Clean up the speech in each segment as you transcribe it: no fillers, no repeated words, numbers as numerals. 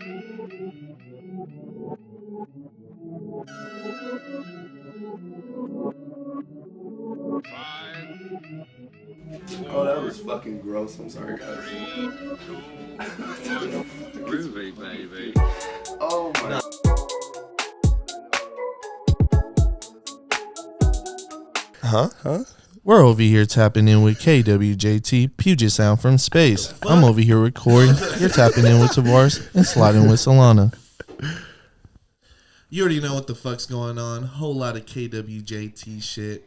Oh, that was fucking gross. I'm sorry, guys. Groovy, baby. Oh my. Huh? We're over here tapping in with KWJT, Puget Sound from space. I'm over here recording. You're tapping in with Tavares and sliding with Solana. You already know what the fuck's going on. Whole lot of KWJT shit.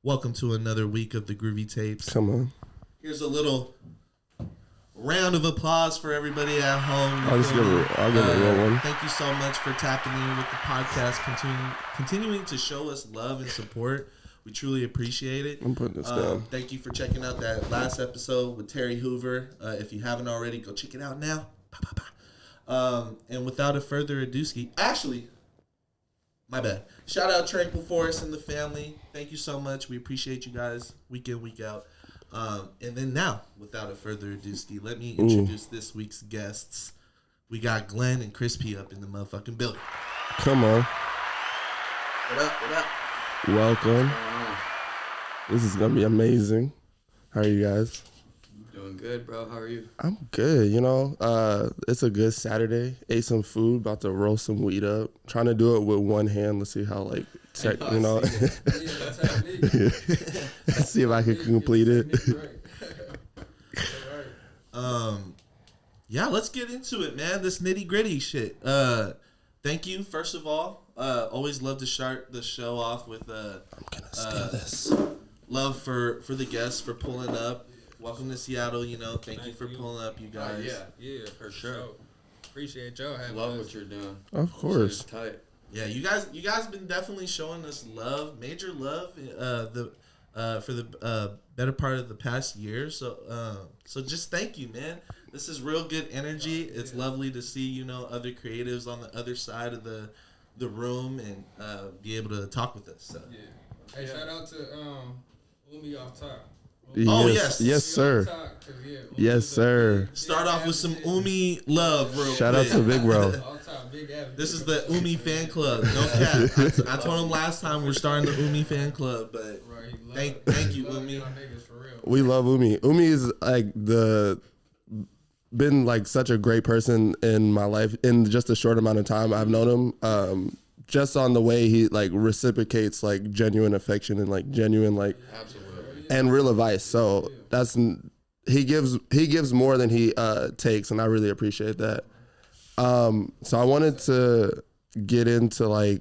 Welcome to another week of the Groovy Tapes. Come on. Here's a little round of applause for everybody at home. I'll give it a real one. Thank you so much for tapping in with the podcast, continuing to show us love and support. We truly appreciate it. I'm putting this down. Thank you for checking out that last episode with Terry Hoover. If you haven't already, go check it out now. And without a further ado, actually, my bad. Shout out Tranquil Forest and the family. Thank you so much. We appreciate you guys week in, week out. And then now, without a further ado, let me introduce this week's guests. We got Glenn and Khris up in the motherfucking building. Come on. What up? What up? Welcome. This is going to be amazing. How are you guys? Doing good, bro. How are you? I'm good. You know, it's a good Saturday. Ate some food, about to roll some weed up. Trying to do it with one hand. Let's see how, Let's see if I can complete it. Yeah, let's get into it, man. This nitty gritty shit. Thank you, first of all. Always love to start the show off with I'm gonna steal this. Love for the guests for pulling up. Welcome to Seattle. Thank you for pulling up, you guys. Yeah, for sure. Appreciate y'all having Love us. what you're doing. Of course. Shit is tight. Yeah, you guys been definitely showing us love, major love, for the better part of the past year. So just thank you, man. This is real good energy. It's lovely to see other creatives on the other side of the room and be able to talk with us. So. Yeah. Hey, shout out to Umi off top. Yes, sir. Yes, sir. Start off with some Umi love, real Shout quick. out to Big Bro. This is the Umi fan club. No cap. I told him last time we're starting the Umi fan club, but thank you, Umi. We love Umi. Umi is been such a great person in my life in just a short amount of time I've known him. Just on the way he reciprocates genuine affection and genuine Absolutely. and real advice. So he gives more than he takes, and I really appreciate that. So I wanted to get into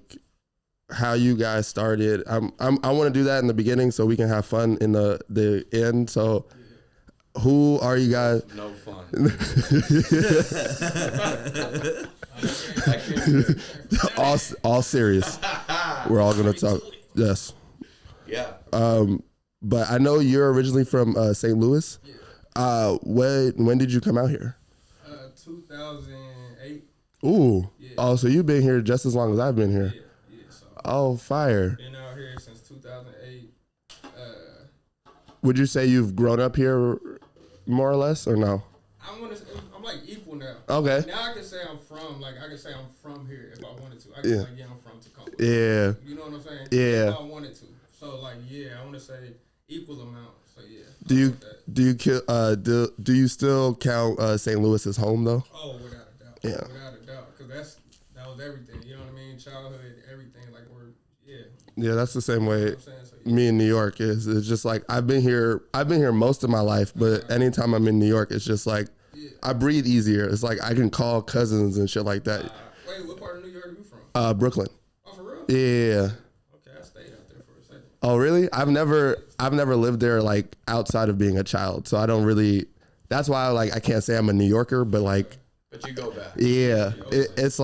how you guys started. I want to do that in the beginning so we can have fun in the end. So who are you guys? No fun. all serious. We're all gonna talk. Yes. Yeah. But I know you're originally from St. Louis. When did you come out here? 2008. Ooh. Yeah. Oh, so you've been here just as long as I've been here. Yeah. So Oh, fire. been out here since 2008. Would you say you've grown up here more or less, or no? I'm equal now. Okay. Now I can say I'm from I can say I'm from here if I wanted to. I can I'm from Tacoma. Yeah. You know what I'm saying? Yeah. If I wanted to. So I want to say equal amount. So yeah. Do you still count St. Louis as home though? Oh, without a doubt. Yeah. Without a doubt, because that was everything. You know what I mean? Childhood, everything. Yeah, that's the same way. You know what I'm saying? So, Me in New York is. It's just I've been here most of my life, but anytime I'm in New York, it's just I breathe easier. It's I can call cousins and shit like that. Wait, what part of New York are you from? Brooklyn. Oh, for real? Yeah. Okay, I stayed out there for a second. Oh, really? I've never lived there outside of being a child, so I don't really. That's why I can't say I'm a New Yorker, but But you go back. Yeah, it's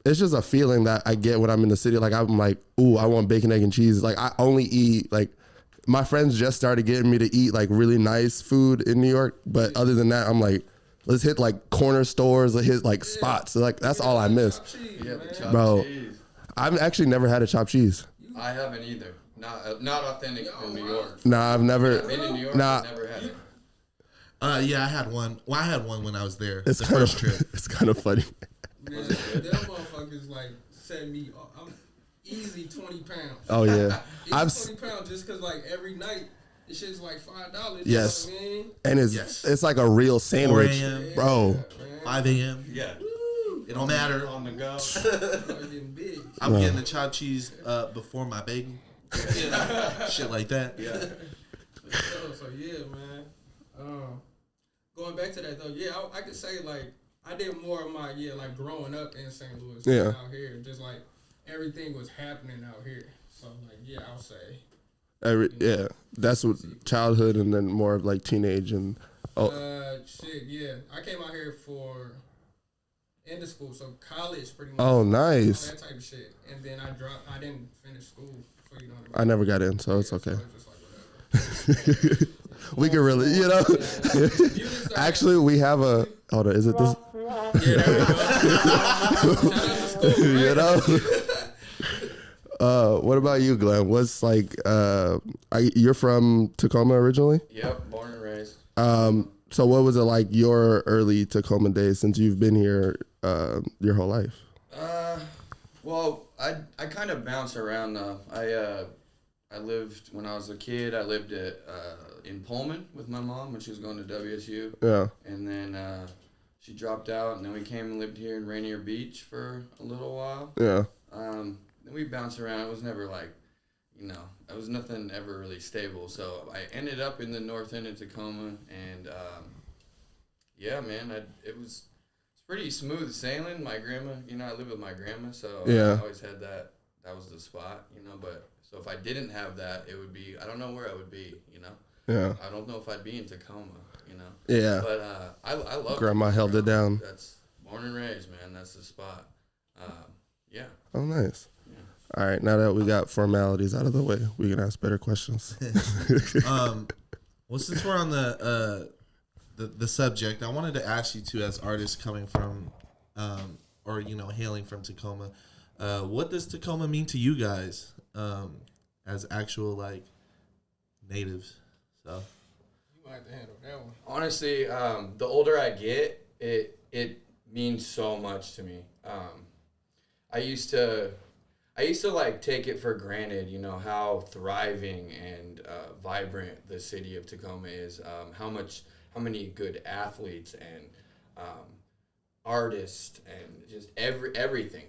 it's just a feeling that I get when I'm in the city. I'm ooh, I want bacon, egg, and cheese. I only eat my friends just started getting me to eat really nice food in New York, but other than that, I'm let's hit corner stores, let's hit spots. That's all I miss. Yeah, the chopped Bro. cheese. I've actually never had a chopped cheese. I haven't either. Not authentic in New York. Nah, I've never. Been in New York, Nah. I've never had it. Yeah, I had one. Well, I had one when I was there. It's the kind first of trip. it's kind of funny. Man, them motherfuckers like set me. I'm easy 20 pounds. Oh yeah, Easy 20 pounds just because like every night the shit's like $5. Yes. You know what I mean? and it's like a real sandwich, 4 a.m., bro. Man, 5 a.m. Yeah. It don't matter. On the go. I'm getting big. I'm getting the chopped cheese before my bagel. Shit like that. Yeah. So yeah, man. Going back to that though, yeah, I could say like I did more of my like growing up in St. Louis than out here. Just like everything was happening out here. So like yeah, I'll say. That's what childhood and then more of like teenage and Shit, yeah. I came out here for end of school, so college pretty much. Oh, nice. That type of shit. And then I dropped. I didn't finish school, so you know what I mean. I never got in, so it's okay. So it's just like whatever. We can really, you know. Actually, we have a. Hold on, is it this? You know. What about you, Glenn? What's like? You're from Tacoma originally. Yep, born and raised. So what was it like your early Tacoma days since you've been here your whole life? Well, I kind of bounce around though. I lived when I was a kid. I lived in Pullman with my mom when she was going to WSU. Yeah. And then she dropped out, and then we came and lived here in Rainier Beach for a little while. Yeah. Then we bounced around. It was never like, it was nothing ever really stable. So I ended up in the north end of Tacoma, and yeah, man, it's pretty smooth sailing. My grandma, I live with my grandma, so yeah. I always had that. That was the spot, but so if I didn't have that, it would be, I don't know where I would be, Yeah. I don't know if I'd be in Tacoma, Yeah. But I love Grandma held it down. That's born and raised, man. That's the spot. Yeah. Oh, nice. All right, now that we got formalities out of the way, we can ask better questions. Well, since we're on the subject, I wanted to ask you two, as artists coming from, or hailing from Tacoma, what does Tacoma mean to you guys, as actual like natives? So You might have to handle that one. Honestly, the older I get, it means so much to me. I used to like take it for granted, how thriving and vibrant the city of Tacoma is. How many good athletes and artists and just everything,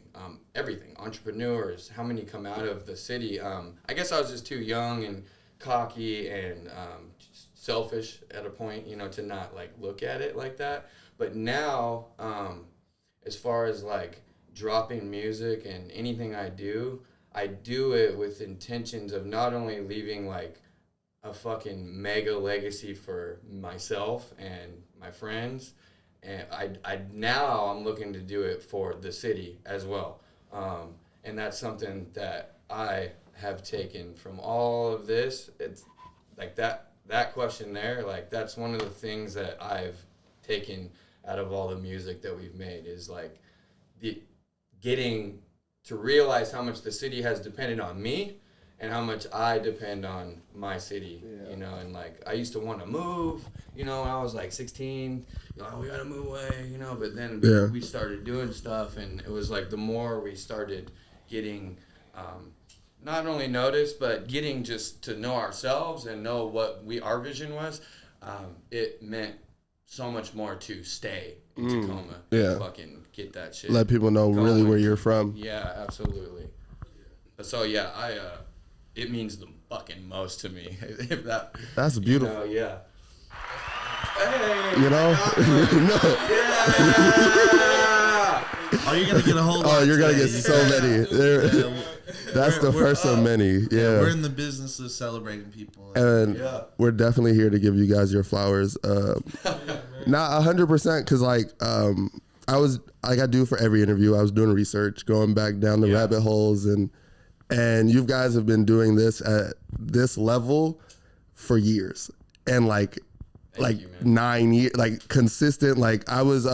entrepreneurs. How many come out of the city? I guess I was just too young and cocky and just selfish at a point, to not like look at it like that. But now, as far as like dropping music and anything I do it with intentions of not only leaving like a fucking mega legacy for myself and my friends, and now I'm looking to do it for the city as well. And that's something that I have taken from all of this. It's like that question there, like that's one of the things that I've taken out of all the music that we've made is like getting to realize how much the city has depended on me and how much I depend on my city, and like I used to want to move, when I was like 16, we gotta move away, but then we started doing stuff, and it was like the more we started getting not only noticed, but getting just to know ourselves and know what our vision was, it meant so much more to stay in Tacoma and fucking get that shit. Let people know going. really where you're from. Yeah, absolutely. So yeah, it means the fucking most to me. If that's beautiful. Yeah. No. Yeah! Oh, you're gonna get a whole lot. Oh, you're gonna get today. so many. That's the first of many. Yeah. We're in the business of celebrating people. And we're definitely here to give you guys your flowers. Not 100%, because like I was like I do for every interview. I was doing research, going back down the rabbit holes, and you guys have been doing this at this level for years, and like Thank you, 9 years, like consistent. Like I was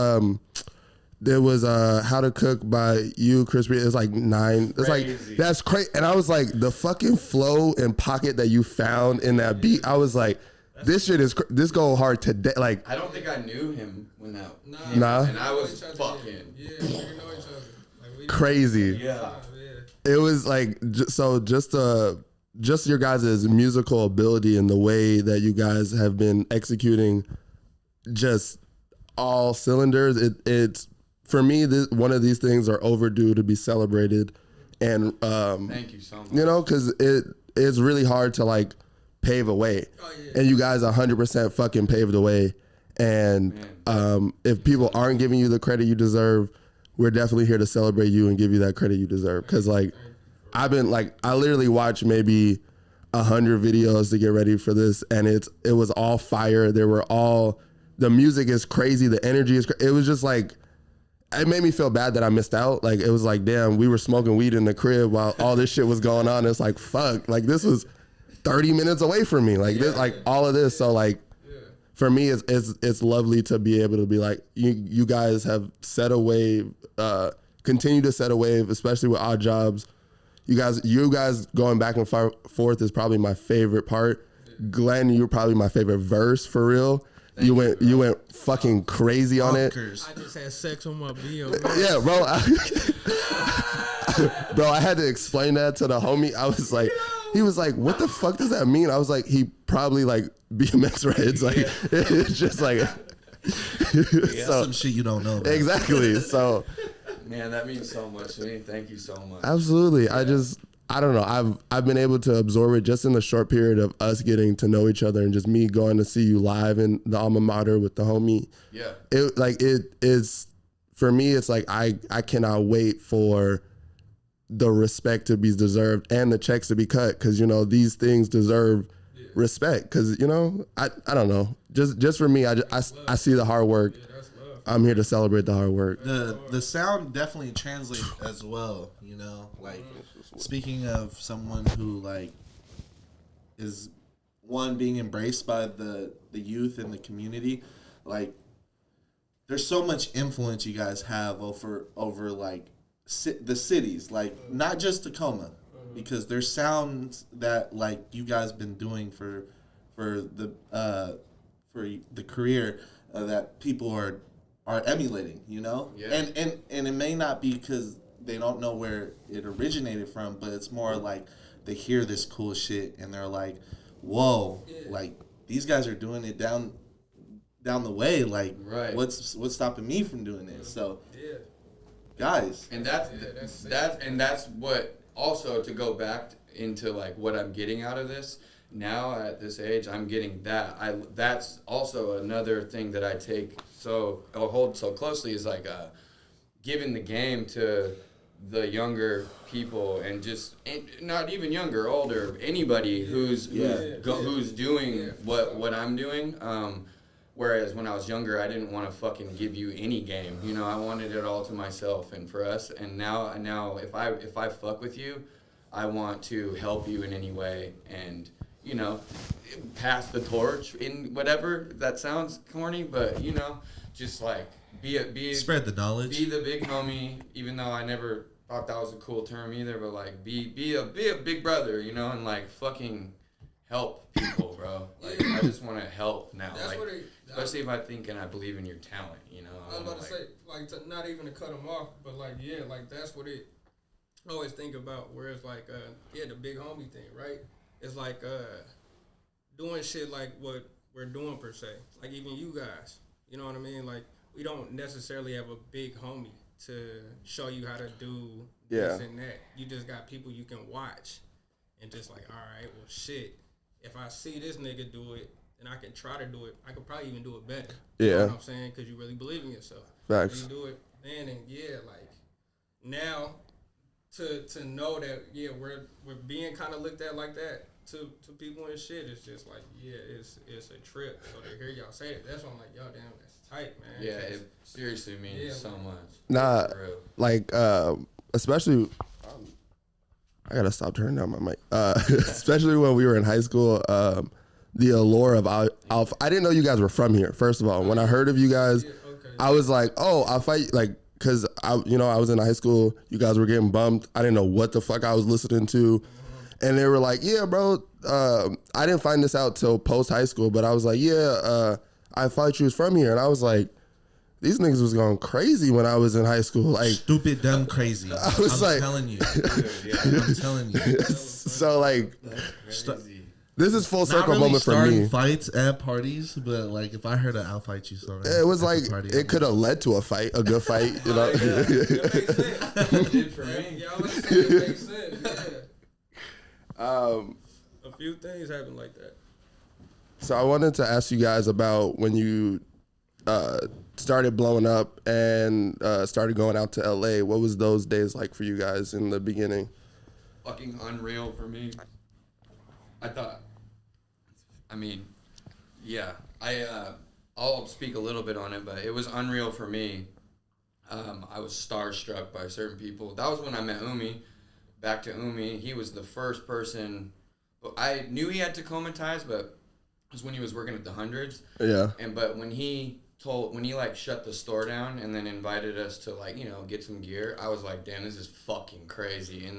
there was How to Cook by you, Khris. It was like 9. It's like that's crazy. And I was like, the fucking flow and pocket that you found in that beat. I was like, This shit is this go hard today. Like I don't think I knew him when that. Nah. And I was fucking. Yeah, we know each other. Like, we crazy. Yeah. It was like so just your guys' musical ability and the way that you guys have been executing just all cylinders. It's for me, one of these things are overdue to be celebrated, and thank you so much. You know, because it's really hard to like pave a way, and you guys 100% fucking paved the way. And if people aren't giving you the credit you deserve, we're definitely here to celebrate you and give you that credit you deserve. Because like I literally watched maybe 100 videos to get ready for this, and it was all fire. The music is crazy, the energy is it was just like, it made me feel bad that I missed out. Like it was like, damn, we were smoking weed in the crib while all this shit was going on. It's like, fuck, like this was 30 minutes away from me. Like this, like all of this. So like for me, it's lovely to be able to be like, you guys have set a wave, continue to set a wave, especially with Odd Jobs. You guys going back and forth is probably my favorite part. Glenn, you're probably my favorite verse for real. You went fucking crazy on it. I just had sex on my bill. Yeah, bro. Bro, I had to explain that to the homie. I was like, he was like, what the fuck does that mean? I was like, he probably like BMX rides. Like, it's just like. So, some shit you don't know about. Exactly. So. Man, that means so much to me. Thank you so much. Absolutely. Yeah. I don't know. I've been able to absorb it just in the short period of us getting to know each other and just me going to see you live in the alma mater with the homie. Yeah. It is for me. It's like I cannot wait for the respect to be deserved and the checks to be cut, because you know these things deserve respect. Because you know I don't know. Just for me, I see the hard work. I'm here to celebrate the hard work. The sound definitely translates as well, you know. Like speaking of someone who like is being embraced by the youth and the community, like there's so much influence you guys have over like the cities, like not just Tacoma, because there's sounds that like you guys been doing for the career that people are emulating, you know? Yeah. And it may not be because they don't know where it originated from, but it's more like they hear this cool shit and they're like, whoa, like these guys are doing it down the way, like what's stopping me from doing this? So guys. And that's what also, to go back into like what I'm getting out of this. Now at this age, I'm getting that. That's also another thing that I hold so closely is like giving the game to the younger people, and not even younger, older, anybody who's doing what I'm doing. Whereas when I was younger, I didn't want to fucking give you any game. You know, I wanted it all to myself and for us. And now if I fuck with you, I want to help you in any way and, you know, pass the torch in whatever. That sounds corny, but you know, just like be spread the knowledge. Be the big homie, even though I never thought that was a cool term either. But like, be a big brother, you know, and like fucking help people, bro. Like I just want to help now, like especially if I think and I believe in your talent, you know. I was about to say, like, not even to cut them off, but like, yeah, like that's what I always think about. Where it's like, the big homie thing, right? It's like doing shit like what we're doing per se. Like even you guys, you know what I mean? Like we don't necessarily have a big homie to show you how to do this and that. You just got people you can watch and just like, all right, well shit, if I see this nigga do it and I can try to do it, I could probably even do it better. You know what I'm saying? Because you really believe in yourself. Facts. You do it, man, and like now to know that we're being kind of looked at like that to people and shit, it's just like it's a trip. So to hear y'all say it, that's why I'm like, yo, damn, that's tight, man. Yeah, it seriously means so much. Nah, like especially. I gotta stop turning down my mic. Especially when we were in high school, the allure of Alpha. I didn't know you guys were from here. First of all, when I heard of you guys, I was like, oh, I'll fight. Like, cause I was in high school. You guys were getting bumped. I didn't know what the fuck I was listening to, And they were like, yeah, bro, I didn't find this out till post high school, but I was like, yeah, I thought you was from here. And I was like, these niggas was going crazy when I was in high school. Like stupid, dumb, crazy. I'm telling you. I'm telling you. So like, this is full circle really moment for me. Fights at parties, but like if I heard an "I'll fight you" song, it was like it could have led to a fight, a good fight. You know, It makes sense. It did for me. Y'all understand? It makes sense. Yeah. A few things happen like that. So I wanted to ask you guys about when you started blowing up and started going out to LA. What was those days like for you guys in the beginning? Fucking unreal for me. I'll speak a little bit on it, but it was unreal for me. I was starstruck by certain people. That was when I met Umi. Back to Umi, he was the first person. I knew he had Tacoma ties, but it was when he was working at the Hundreds. Yeah. But when he like shut the store down and then invited us to like, you know, get some gear, I was like, damn, this is fucking crazy.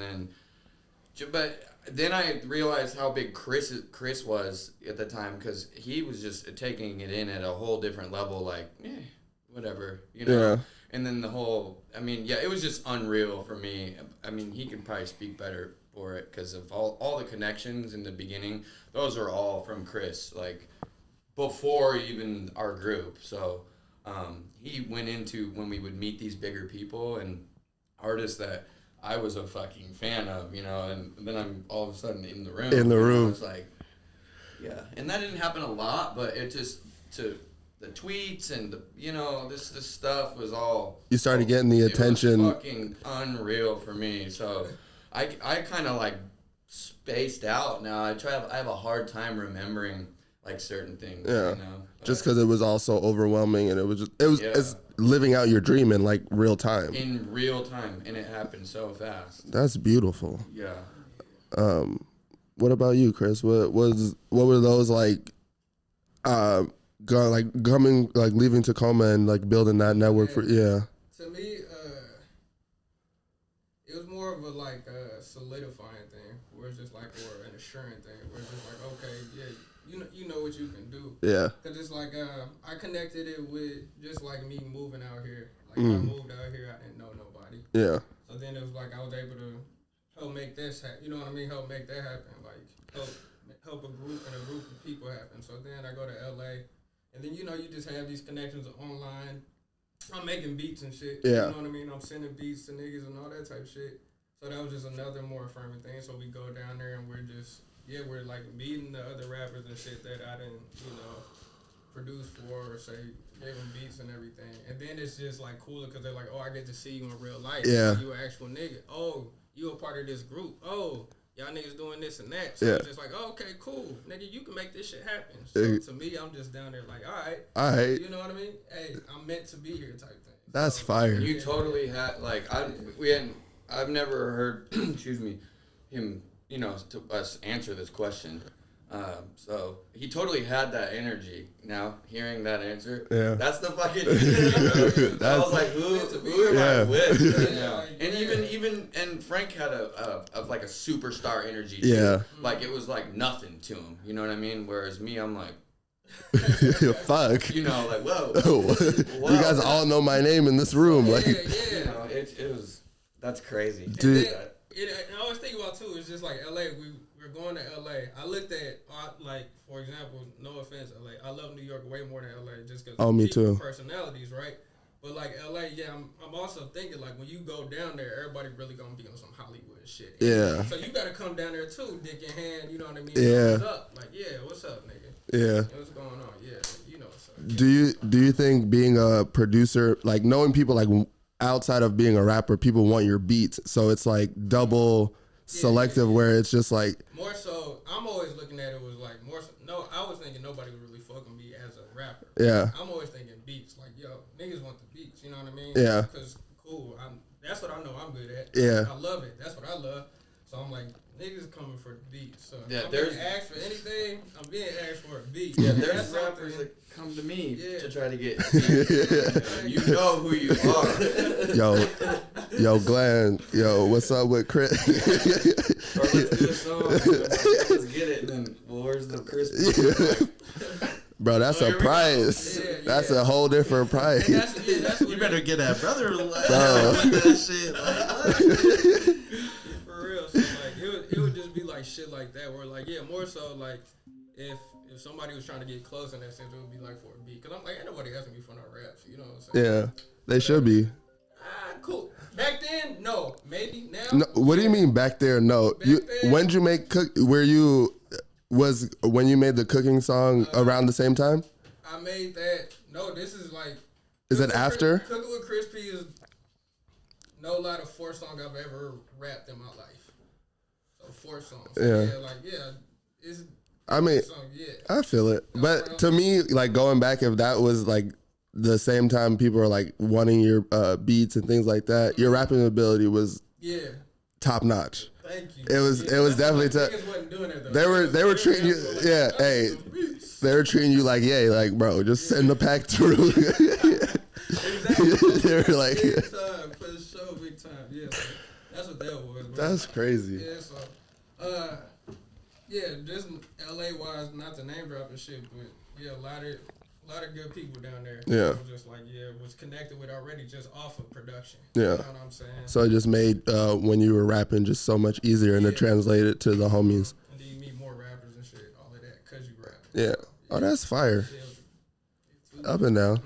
But then I realized how big Khris was at the time, because he was just taking it in at a whole different level, like, whatever, you know? Yeah. And then it was just unreal for me. I mean, he could probably speak better for it because of all the connections in the beginning. Those are all from Khris, like, before even our group. So he went into when we would meet these bigger people and artists that I was a fucking fan of, you know, and then I'm all of a sudden in the room. In the room. It's like, yeah. And that didn't happen a lot, but it just, the tweets and this stuff was all. You started getting the attention. It was fucking unreal for me. So I kind of like spaced out now. I have a hard time remembering like certain things. Yeah. You know? Just because it was all so overwhelming, and it's living out your dream in like real time. In real time, and it happened so fast. That's beautiful. Yeah. What about you, Khris? What were those like? Leaving Tacoma and like building that network for To me, it was more of a like solidifying thing, where it's just like, or an assuring thing, where it's just like, okay, yeah, you know what you can do. Yeah. Cause it's like I connected it with just like me moving out here. Like I moved out here, I didn't know nobody. Yeah. So then it was like I was able to help make this happen. You know what I mean? Help make that happen. Like help a group of people happen. So then I go to LA. And then, you know, you just have these connections online. I'm making beats and shit. Yeah. You know what I mean? I'm sending beats to niggas and all that type of shit. So that was just another more affirming thing. So we go down there and we're just, we're like meeting the other rappers and shit that I didn't, you know, produce for or say, gave them beats and everything. And then it's just like cooler because they're like, oh, I get to see you in real life. Yeah. You an actual nigga. Oh, you a part of this group. Oh, y'all niggas doing this and that. So it's just like, oh, okay, cool. Nigga, you can make this shit happen. So to me, I'm just down there like, all right. You know what I mean? Hey, I'm meant to be here type thing. That's fire. You totally had, like, I've never heard, him, you know, to us answer this question. So he totally had that energy. Now hearing that answer, that's the fucking. I was like, who am I with right now? And and Frank had a like a superstar energy. Too. Yeah, like it was like nothing to him. You know what I mean? Whereas me, I'm like, fuck. You know, like whoa. You guys all know my name in this room. Yeah, like, you know, it was that's crazy. Dude. And I always think about too. It's just like LA. We're going to LA. I looked at like, for example, no offense, LA. I love New York way more than LA just because me too. Personalities, right? But like LA, I'm also thinking like when you go down there, everybody really gonna be on some Hollywood shit. Yeah. So you gotta come down there too, dick in hand. You know what I mean? Yeah. What's up? Like, what's up, nigga? Yeah. What's going on? Yeah, you know what's up. Do you think being a producer, like knowing people like outside of being a rapper, people want your beats, so it's like double selective where it's just like more so. I'm always looking at it was like more so, no, I was thinking nobody would really fuck with me as a rapper. Yeah. I'm always thinking beats, like, yo, niggas want the beats, you know what I mean? Yeah. Because cool, that's what I know I'm good at. Yeah. I love it. That's what I love. So I'm like, niggas coming for the beats. So I'm there's being asked for anything, I'm being asked for a beat. Yeah, there's rappers that come to me to try to get beats. You know who you are. Yo, Yo, Glenn. Yo, what's up with Khris? Or let's do a song. Let's get it. And then, well, where's the Christmas? Bro, that's a price. That's a whole different price. That's You better get that brother Bro. that shit. Like, for real. So like it would just be like shit like that where like more so like if somebody was trying to get close in that sense, it would be like for a beat. Cause I'm like, ain't nobody asking me for no raps. You know what I'm saying? Yeah, they should be. Cool. Back then, no. Maybe now. No, what do you mean back there? No. When'd you make when you made the cooking song around the same time? I made that. No, this is like. Is it after? Cooking with Khris P is no lie the fourth song I've ever rapped in my life. So 4 songs. It's. I mean, song, I feel it, but to me, like going back, if that was like the same time people are like wanting your beats and things like that, your rapping ability was top notch. Thank you. It was definitely they were treating you they were treating you like like bro, just send the pack through. They were like big time for the show, big time. Yeah, that's what that was. Bro. That's crazy. Yeah, so just LA wise, not to name drop and shit, but a lot of good people down there. Yeah. Just like was connected with already just off of production. Yeah. You know what I'm saying? So it just made when you were rapping just so much easier and to translate it to the homies. And then you meet more rappers and shit, all of that, cause you rap. Yeah. Oh, that's fire. Up and down.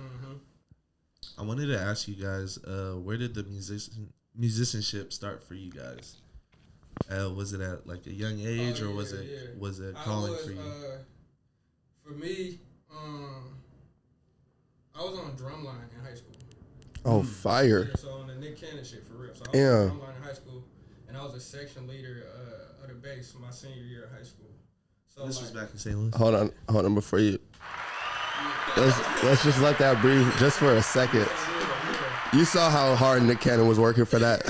I wanted to ask you guys, where did the musicianship start for you guys? Was it at like a young age, or was it calling for you? For me, I was on drumline in high school. Oh, fire! Yeah, so on the Nick Cannon shit for real. So I was on drumline in high school, and I was a section leader of the bass my senior year of high school. So This was back in St. Louis. Hold on before you. Let's just let that breathe just for a second. You saw how hard Nick Cannon was working for that.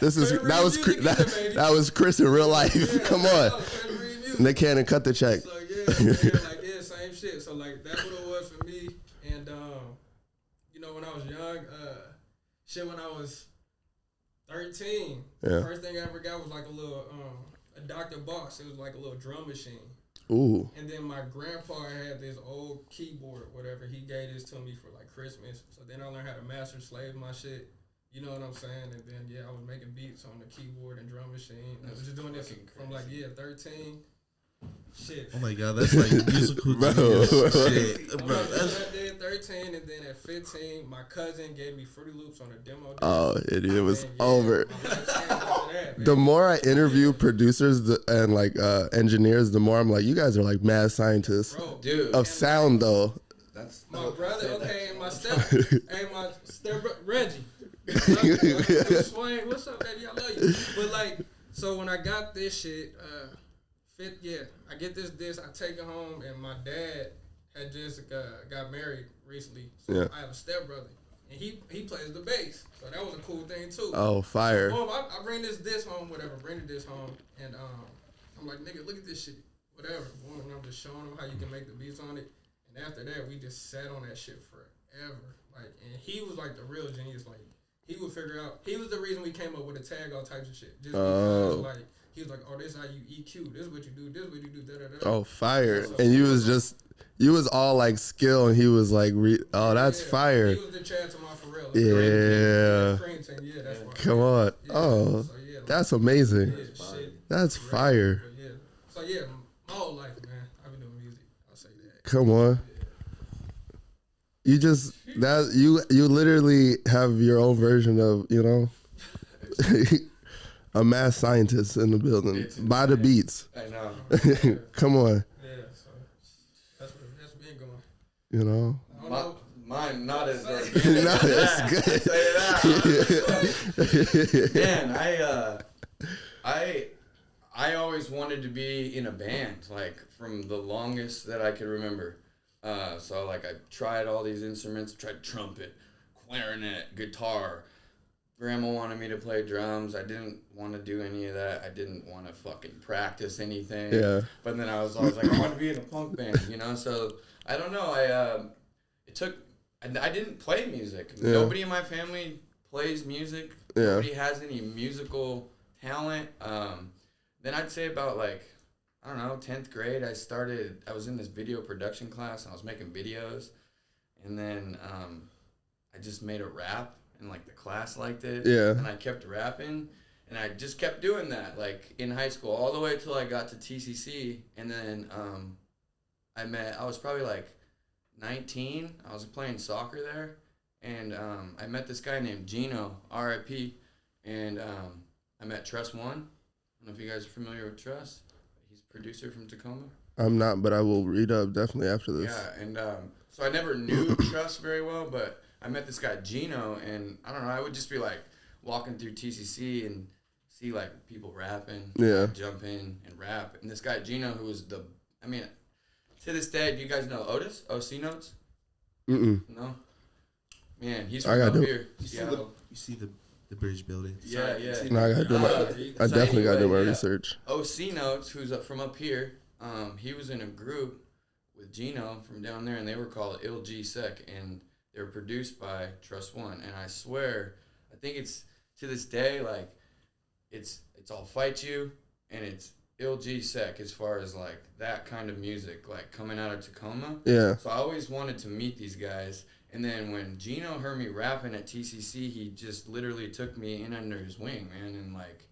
That was Khris in real life. Come on, Nick Cannon, cut the check. So same shit. So like that's what it was for me. And when I was young, when I was 13, the first thing I ever got was like a little a Dr. Box. It was like a little drum machine. Ooh. And then my grandpa had this old keyboard, whatever. He gave this to me for like Christmas. So then I learned how to master slave my shit. You know what I'm saying? And then I was making beats on the keyboard and drum machine. I was just doing this from like 13. Shit. Oh my god, that's like musical shit. Bro, I did 13, and then at 15, my cousin gave me Fruity Loops on a demo. Oh, it was over. The more I interview producers and like engineers, the more I'm like, you guys are like mad scientists. Bro, dude. Of sound though. That's my brother. Okay, and my step Reggie. What's up, baby? I love you. But like, so when I got this shit, I get this, I take it home, and my dad had just got married recently. So I have a stepbrother, and he plays the bass. So that was a cool thing too. Oh, fire. So, I bring this home, whatever, and I'm like, nigga, look at this shit, whatever. And I'm just showing him how you can make the beats on it. And after that, we just sat on that shit forever. Like, and he was like the real genius. Like, he would figure out. He was the reason we came up with a tag, all types of shit. Just because, like, he was like, oh, this is how you EQ. This is what you do. This is what you do. Da da da. Oh, fire! So, and you was all like skill, and he was like, that's fire. He was the Chad to my Pharrell. Yeah. That's why. Come on. Yeah. Oh, that's amazing. That's fire. So my whole life, man, I've been doing music. I'll say that. Come on. You just you literally have your own version of a math scientist in the building by the beats. I know. Come on. Yeah, so that's been going. You know. Mine not as organic. No, that's good. Man, I always wanted to be in a band, like from the longest that I could remember. So like I tried all these instruments, tried trumpet, clarinet, guitar. Grandma wanted me to play drums. I didn't want to do any of that. I didn't want to fucking practice anything. Yeah. But then I was always like, I want to be in a punk band, So I don't know. I didn't play music. Yeah. Nobody in my family plays music. Yeah. Nobody has any musical talent. Then I'd say about like, I don't know, 10th grade, I was in this video production class and I was making videos. And then I just made a rap and like the class liked it. Yeah. And I kept rapping and I just kept doing that like in high school all the way till I got to TCC. And then I was probably like 19. I was playing soccer there. And I met this guy named Gino, R.I.P. And I met Trust One. I don't know if you guys are familiar with Trust. He's a producer from Tacoma. I'm not, but I will read up definitely after this. Yeah, and so I never knew Trust very well, but I met this guy Gino, and I don't know, I would just be like walking through TCC and see like people rapping. Yeah. I'd jump in and rap. And this guy Gino, who was to this day, do you guys know Otis? OC Notes? No? Man, he's from up here. You see the bridge building. Yeah. No, I definitely got to do my research. OC Notes, who's from up here, he was in a group with Gino from down there, and they were called Il G Sec, and they were produced by Trust One. And I swear, I think it's to this day, like it's I'll Fight You, and it's Il G Sec as far as like that kind of music, like coming out of Tacoma. Yeah. So I always wanted to meet these guys. And then when Gino heard me rapping at TCC, he just literally took me in under his wing, man. And, like,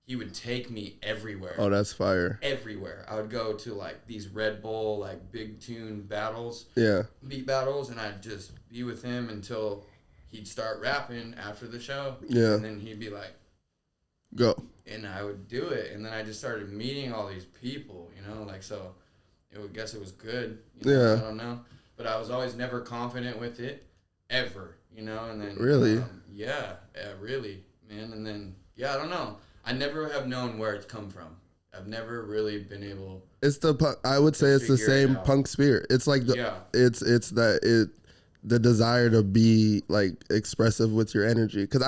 he would take me everywhere. Oh, that's fire. Everywhere. I would go to, like, these Red Bull, like, big tune battles. Yeah. Beat battles. And I'd just be with him until he'd start rapping after the show. Yeah. And then he'd be like, go. And I would do it. And then I just started meeting all these people, you know? Like, so I guess it was good. You know? Yeah. I don't know. But I was always never confident with it, ever, you know? And then... Really? Really, man. And then, I don't know. I never have known where it's come from. I've never really been able... I would say it's the same punk spirit. It's like the desire to be, like, expressive with your energy. Because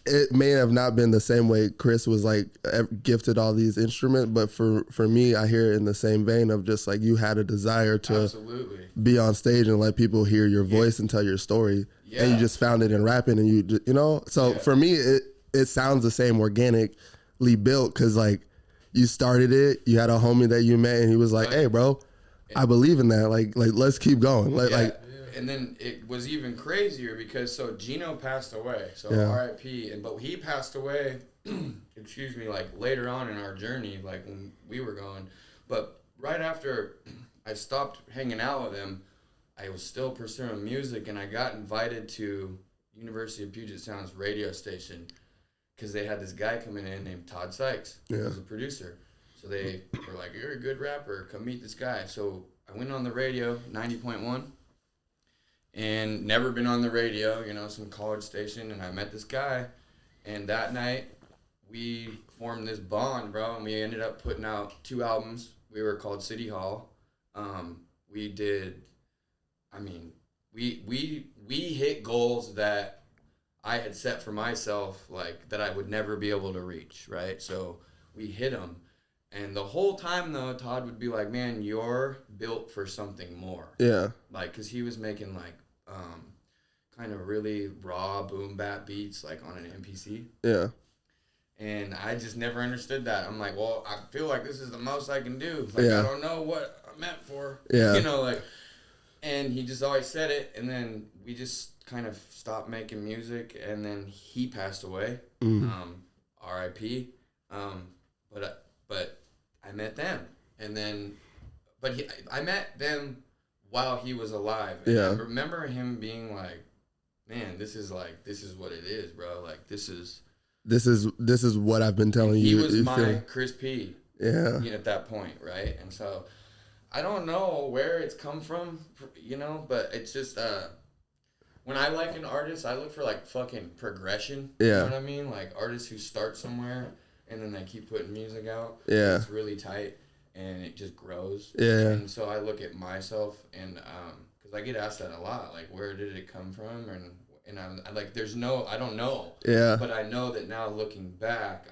it may have not been the same way Khris was like gifted all these instruments, but for me, I hear it in the same vein of just like you had a desire to be on stage and let people hear your voice and tell your story, and you just found it in rapping, and you know. So for me, it sounds the same, organically built, because like you started it, you had a homie that you met, and he was like, "Hey, bro, I believe in that. Like let's keep going." And then it was even crazier because Gino passed away, R.I.P. But he passed away, excuse me, like later on in our journey, like when we were going. But right after I stopped hanging out with him, I was still pursuing music, and I got invited to University of Puget Sound's radio station because they had this guy coming in named Todd Sykes, who was a producer. So they were like, "You're a good rapper, come meet this guy." So I went on the radio, 90.1. And never been on the radio, you know, some college station, and I met this guy, and that night we formed this bond, bro, and we ended up putting out 2 albums. We were called City Hall. We hit goals that I had set for myself, like that I would never be able to reach, right? So we hit them, and the whole time though, Todd would be like, "Man, you're built for something more." Yeah. Like, cause he was making like kind of really raw boom bap beats like on an MPC. Yeah. And I just never understood that. I'm like, well, I feel like this is the most I can do. Like, I don't know what I'm meant for. Yeah. You know, like, and he just always said it. And then we just kind of stopped making music. And then he passed away. R.I.P. But I met them. And then, I met them while he was alive. And I remember him being like, "Man, this is what it is, bro. Like, this is what I've been telling you." He was my Chris P. Yeah. At that point, right? And so I don't know where it's come from, you know, but it's just when I like an artist, I look for like fucking progression. Yeah. You know what I mean? Like artists who start somewhere and then they keep putting music out. Yeah. It's really tight and it just grows. Yeah. And so I look at myself and because I get asked that a lot, like where did it come from? And I'm like, I don't know. Yeah. But I know that now looking back,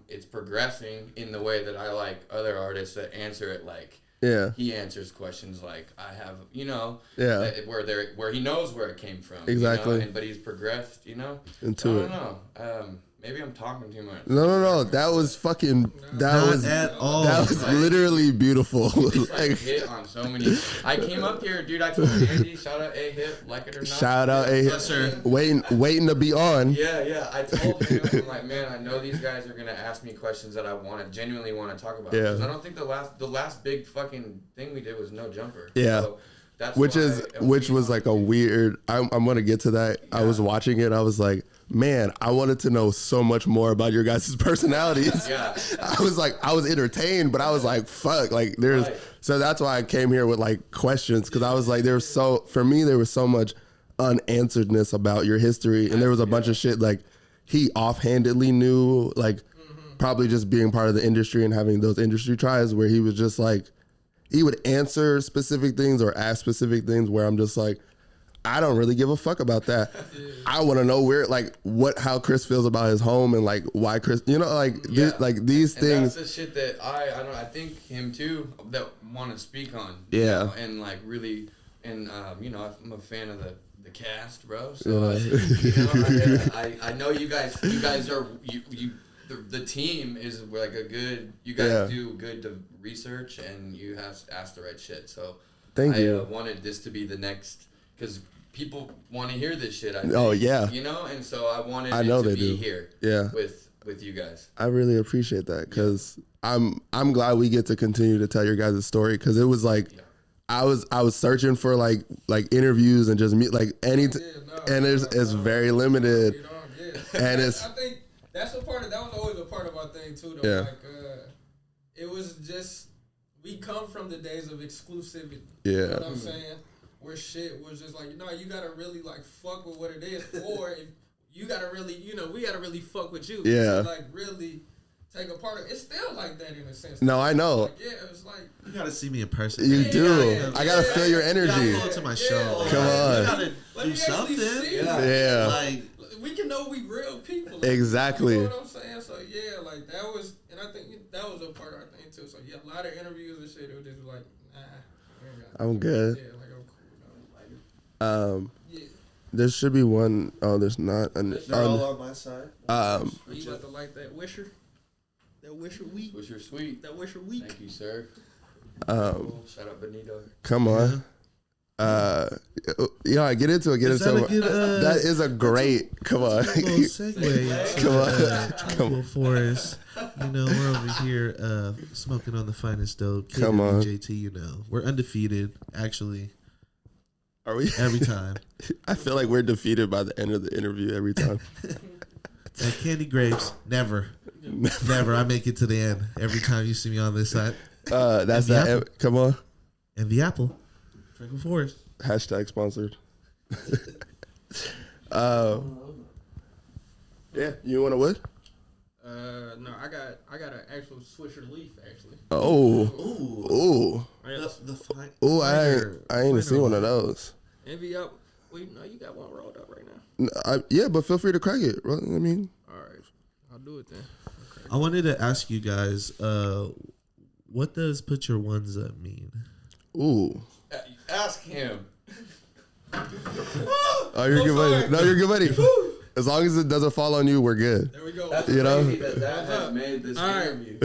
it's progressing in the way that I like other artists that answer it like, Yeah. He answers questions like I have, Yeah. where he knows where it came from. Exactly. But he's progressed, Into I don't know. Maybe I'm talking too much. No. That was fucking. That Not was at all. That was literally beautiful. Like hit on so many. I came up here, dude. I told Andy, shout out A-Hip, like it or not. Shout out A-Hip. Yes, sir. Waiting to be on. Yeah. I told him, I'm like, man, I know these guys are gonna ask me questions that I genuinely want to talk about. Yeah. Because I don't think the last big fucking thing we did was no jumper. Yeah. So that's Which was like a weird. I'm gonna get to that. Yeah. I was watching it. I was like, man, I wanted to know so much more about your guys' personalities. Yeah. I was entertained, but I was like, fuck, like there's. Right. So that's why I came here with like questions, because I was like, there was so much unansweredness about your history, and there was a bunch of shit like he offhandedly knew, like probably just being part of the industry and having those industry tries where he was just like, he would answer specific things or ask specific things where I'm just like, I don't really give a fuck about that. I want to know how Khris feels about his home and like why Khris, these things. That's the shit that I think him too that want to speak on. Yeah. And like really, and I'm a fan of the cast, bro. So I know you guys are the team is like a good. You guys do good to research and you have asked the right shit. So thank you. I wanted this to be the next. Because people want to hear this shit. And so I wanted to be here. Yeah. With you guys. I really appreciate that because I'm glad we get to continue to tell your guys' story, because it was like I was searching for like interviews and just meet like and it's very limited. And it's. I think that's that was always a part of our thing too though. Yeah. Like it was just we come from the days of exclusivity. Yeah. You know what I'm saying? Where shit was just like, you gotta really like fuck with what it is, or if you gotta really, we gotta really fuck with you. Yeah. To, like really take a part of it. It's still like that in a sense. No, I know. Like, it's like you gotta see me in person. You do. I gotta feel your energy. You gotta go to my show. Come on. You gotta do something. Yeah. Like we can know we real people. Like, exactly. You know what I'm saying? So like that was, and I think that was a part of our thing too. So a lot of interviews and shit. It was just like, I'm good. Yeah. There should be one. Oh, there's not. They're all on my side. You about to like that wisher? That wisher wheat? Wisher sweet. That wisher wheat? Thank you, sir. Shout out Benito. Come on. Get into it. That is a great. Come on. Segue. Come on. Tropical Forest. We're over here smoking on the finest dope. Come on. JT, we're undefeated. Actually. Are we? Every time. I feel like we're defeated by the end of the interview every time. And candy grapes, never. I make it to the end every time you see me on this side. That's that. Come on. And the apple. Tropical Forest. # sponsored. Yeah, you want a what? No, I got an actual Swisher Leaf actually. Oh. I ain't seen one of those. Envy up. Well, you got one rolled up right now. Yeah, but feel free to crack it. All right, I'll do it then. Okay. I wanted to ask you guys, what does put your ones up mean? Ooh. Ask him. Oh, you're good, buddy. No, you're good, buddy. As long as it doesn't fall on you, we're good. There we go. That's crazy that has made this interview.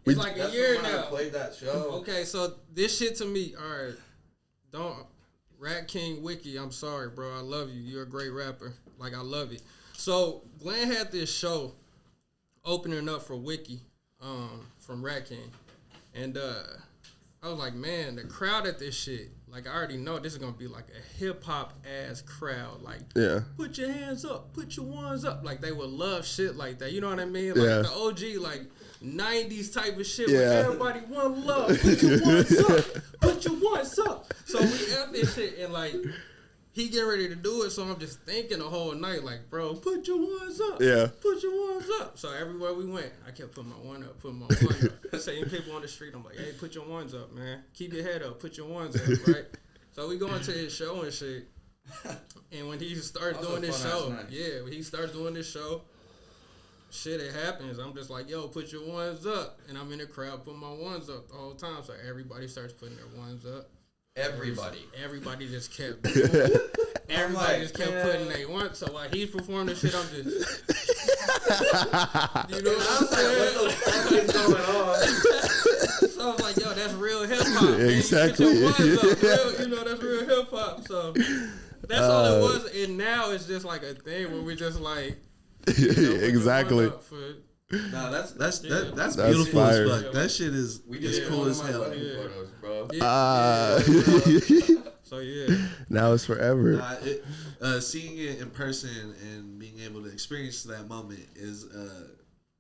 It's like a year now. I played that show. Okay, so this shit to me, all right. Don't Rat King Wiki. I'm sorry, bro. I love you. You're a great rapper. Like I love it. So Glenn had this show opening up for Wiki, from Rat King, and I was like, man, the crowd at this shit. Like I already know this is gonna be like a hip hop ass crowd. Like, put your hands up, put your ones up. Like they would love shit like that. You know what I mean? Like the OG, like 90s type of shit. Yeah. Like everybody one love. Put your ones up. Put your ones up. So we at this shit and like he getting ready to do it. So I'm just thinking the whole night, like, bro, put your ones up. Yeah. Put your ones up. So everywhere we went, I kept putting my one up, putting my one up. Saying people on the street, I'm like, hey, put your ones up, man. Keep your head up. Put your ones up, right? So we going to his show and shit. And when he starts doing this show, when he starts doing this show, shit, it happens. I'm just like, yo, put your ones up. And I'm in the crowd putting my ones up the whole time. So everybody starts putting their ones up. Everybody just kept everybody just kept putting their ones. So while he's performing the shit, I'm just you know what I'm saying? What the fuck is going on? So I was like, yo, that's real hip hop. Exactly. You know, that's real hip hop. So that's all it was. And now it's just like a thing where we just like exactly. Nah, that's beautiful fire. as fuck. That shit is cool as hell. Photos, bro. So yeah. Now it's forever. Seeing it in person and being able to experience that moment is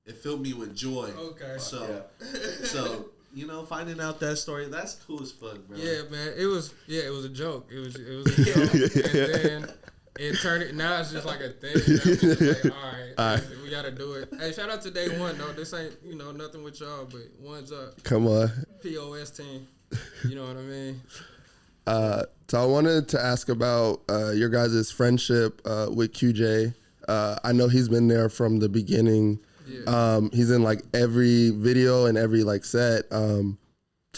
it filled me with joy. Okay. So you know, finding out that story, that's cool as fuck, bro. Yeah, man. It was a joke. It was a joke. And then it turned it. Now it's just like a thing. Just like, all right, we gotta do it. Hey, shout out to Day One though. This ain't nothing with y'all, but one's up. Come on. POS team. You know what I mean? So I wanted to ask about your guys' friendship with QJ. I know he's been there from the beginning. Yeah. He's in like every video and every like set. So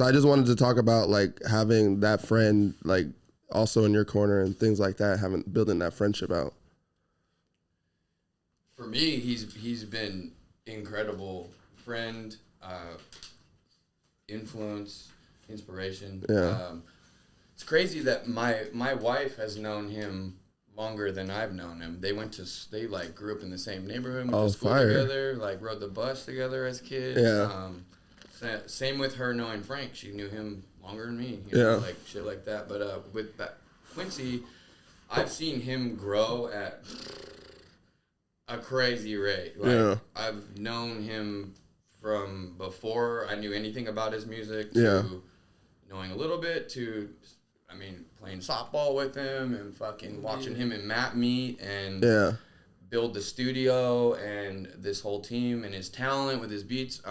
I just wanted to talk about like having that friend like also in your corner and things like that, building that friendship out. For me, he's been incredible friend, influence, inspiration. Yeah. It's crazy that my wife has known him longer than I've known him. They like grew up in the same neighborhood, went to school together, like rode the bus together as kids. Yeah. Same with her knowing Frank. She knew him longer than me. You know, like shit like that. But with Quincy, I've seen him grow at a crazy rate. Like I've known him from before I knew anything about his music to knowing a little bit to, I mean, playing softball with him and fucking watching him and Matt meet and build the studio and this whole team and his talent with his beats.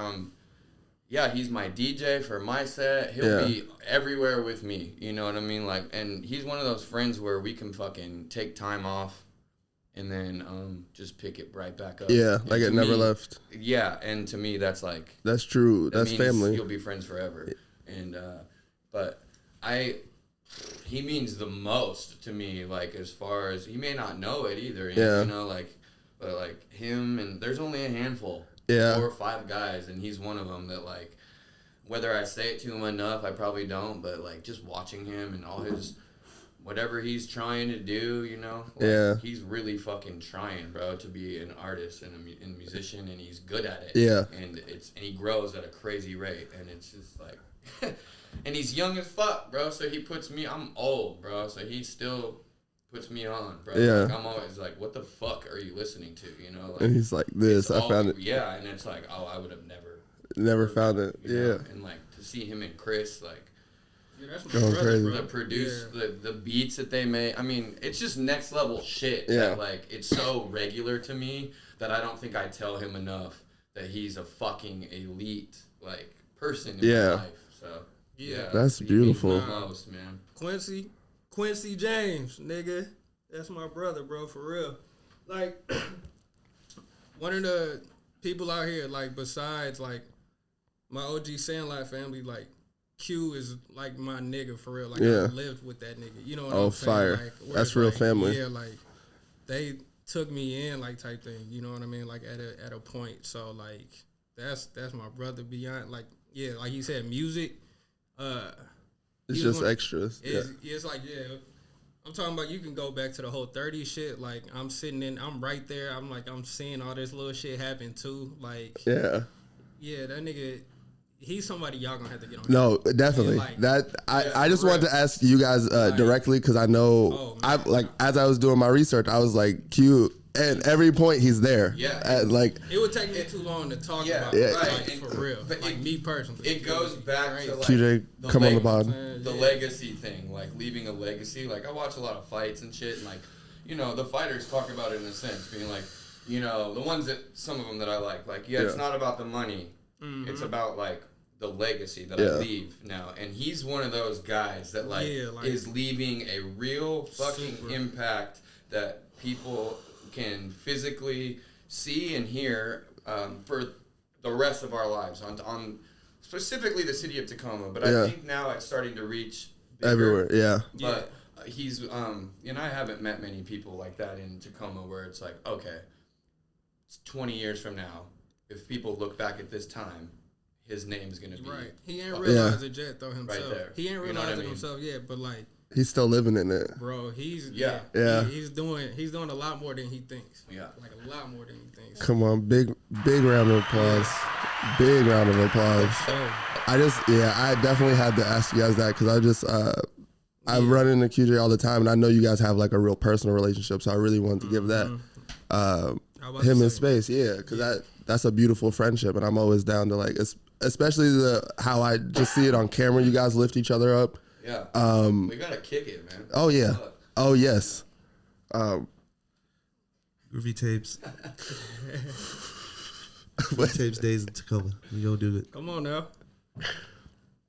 Yeah, he's my DJ for my set. He'll be everywhere with me. You know what I mean? Like, and he's one of those friends where we can fucking take time off and then just pick it right back up. Yeah, and like it never left. Yeah, and to me, that's like... That's true. That's family. You'll be friends forever. And, but he means the most to me, like, as far as... He may not know it either, you know, like... But, like, him and... There's only a handful. 4 or 5 guys, and he's one of them that, like, whether I say it to him enough, I probably don't, but, like, just watching him and all his, whatever he's trying to do, you know? Like, he's really fucking trying, bro, to be an artist and a musician, and he's good at it. Yeah. And he grows at a crazy rate, and it's just, like, and he's young as fuck, bro, so he puts me, I'm old, bro, so he still... puts me on, bro. Yeah. Like, I'm always like, what the fuck are you listening to? You know? Like, and he's like, this, I found it. Yeah, and it's like, oh, I would have never found it. You know? And like, to see him and Khris, like, that's my brother, crazy. bro. The beats that they make. I mean, it's just next level shit. Yeah. That, like, it's so regular to me that I don't think I tell him enough that he's a fucking elite, like, person in my life. So, yeah. That's beautiful. Most, man. Quincy James, nigga. That's my brother, bro, for real. Like, one of the people out here, like, besides, like, my OG Sandlot family, like, Q is, like, my nigga, for real. Like, I lived with that nigga. You know what I'm saying? Fire. Like, that's real family. Yeah, like, they took me in, like, type thing. You know what I mean? Like, at a point. So, like, that's my brother beyond, like, yeah, like he said, music, it's just extras. It's like, I'm talking about you can go back to the whole 30 shit. Like, I'm right there. I'm like, I'm seeing all this little shit happen too. Like, that nigga, he's somebody y'all gonna have to get on. No, definitely. Like, I just wanted to ask you guys directly because I know as I was doing my research, I was like, Q. At every point, he's there. Yeah. Like, it would take me too long to talk about it, like, for real. But like, me personally. It goes back to, like, QJ, come on the pod. The legacy thing, like, leaving a legacy. Like, I watch a lot of fights and shit, and, like, you know, the fighters talk about it in a sense, being like, you know, the ones that, some of them that I like, it's not about the money. Mm-hmm. It's about, like, the legacy that I leave now. And he's one of those guys that, like is leaving a real fucking impact that people can physically see and hear for the rest of our lives on specifically the city of Tacoma. But I think now it's starting to reach bigger, everywhere. Yeah. But he's, you know, I haven't met many people like that in Tacoma where it's like, okay, it's 20 years from now. If people look back at this time, his name's going to be. Right. He ain't realized it yet, though, himself. Right there. He ain't You know realized what I it mean? himself yet, but, like. He's still living in it. Bro, he's. Yeah. He's doing a lot more than he thinks. Yeah. Like, a lot more than he thinks. Come on. Big round of applause. Big round of applause. I definitely had to ask you guys that because I just, I run into QJ all the time, and I know you guys have, like, a real personal relationship, so I really wanted to give that him in space. Yeah, because that's a beautiful friendship, and I'm always down to, like, especially how I just see it on camera. You guys lift each other up. Yeah. We gotta kick it, man. Oh yeah. Oh yes. Groovy tapes. Groovy tapes days in Tacoma. We gonna do it. Come on now.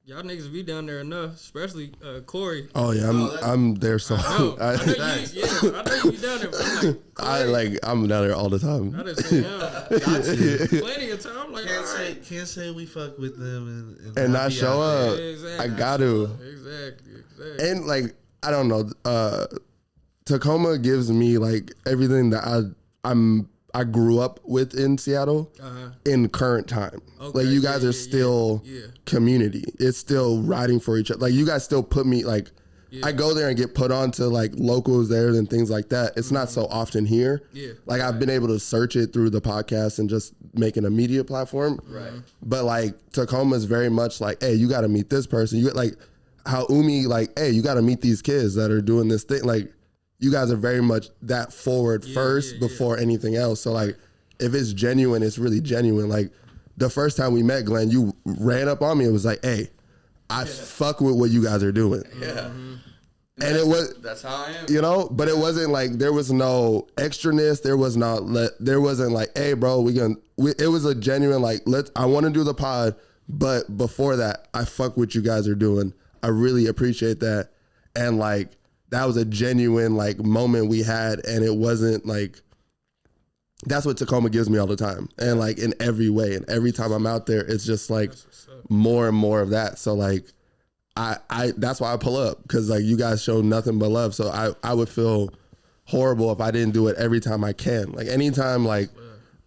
Y'all niggas be down there enough, especially Corey. Oh yeah, I'm there so. I know you be down there. But I'm like, I'm down there all the time. I just say, plenty of time. I'm like, can't say we fuck with them and not show up. Exactly. I got to. Exactly. And like, I don't know. Tacoma gives me like everything that I grew up with in Seattle in current time. Okay, like you guys are still community. It's still riding for each other. Like you guys still put me like I go there and get put on to like locals there and things like that. It's not so often here. Yeah. Like I've been able to search it through the podcast and just making a media platform. Right. But like Tacoma is very much like, hey, you got to meet this person. You like how Umi like, hey, you got to meet these kids that are doing this thing. Like you guys are very much that forward first before anything else. So like if it's genuine, it's really genuine. Like the first time we met, Glenn, you ran up on me and was like, hey, I fuck with what you guys are doing. Yeah. And that's how I am. You know, but it wasn't like there was no extraness. There wasn't like, hey bro, it was a genuine like, I want to do the pod, but before that, I fuck what you guys are doing. I really appreciate that. And like that was a genuine like moment we had, and it wasn't like that's what Tacoma gives me all the time. And like in every way. And every time I'm out there, it's just like more and more of that. So like I that's why I pull up, because like you guys show nothing but love. So I would feel horrible if I didn't do it every time I can. Like anytime like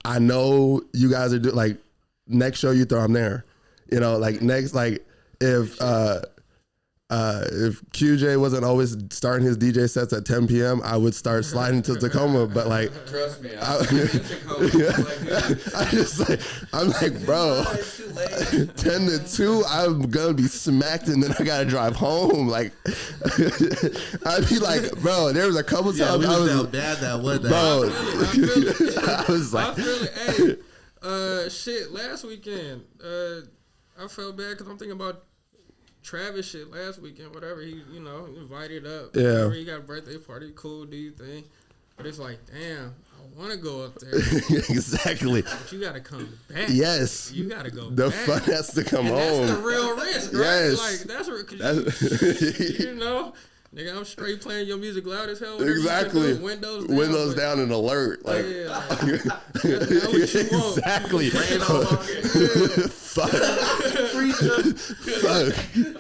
I know you guys are like next show you throw, I'm there. You know, like next like if QJ wasn't always starting his DJ sets at 10 p.m., I would start sliding to Tacoma. But like, trust me, I'm like, bro, 10 to 2, I'm gonna be smacked, and then I gotta drive home. Like, I'd be like, bro, there was a couple times I was down bad that one day. Bro, I was like, hey, shit, last weekend, I felt bad because I'm thinking about Travis shit last weekend, whatever. He, invited up. Yeah. Whatever. He got a birthday party, cool, do you thing. But it's like, damn, I want to go up there. Exactly. But you got to come back. Yes. You got to go the back. fun has to come home. That's the real risk, right? Yes. Like, that's real, cause nigga, I'm straight playing your music loud as hell. Exactly. Windows down and alert. Like, that's not what you want. Exactly. Fuck. Fuck. That's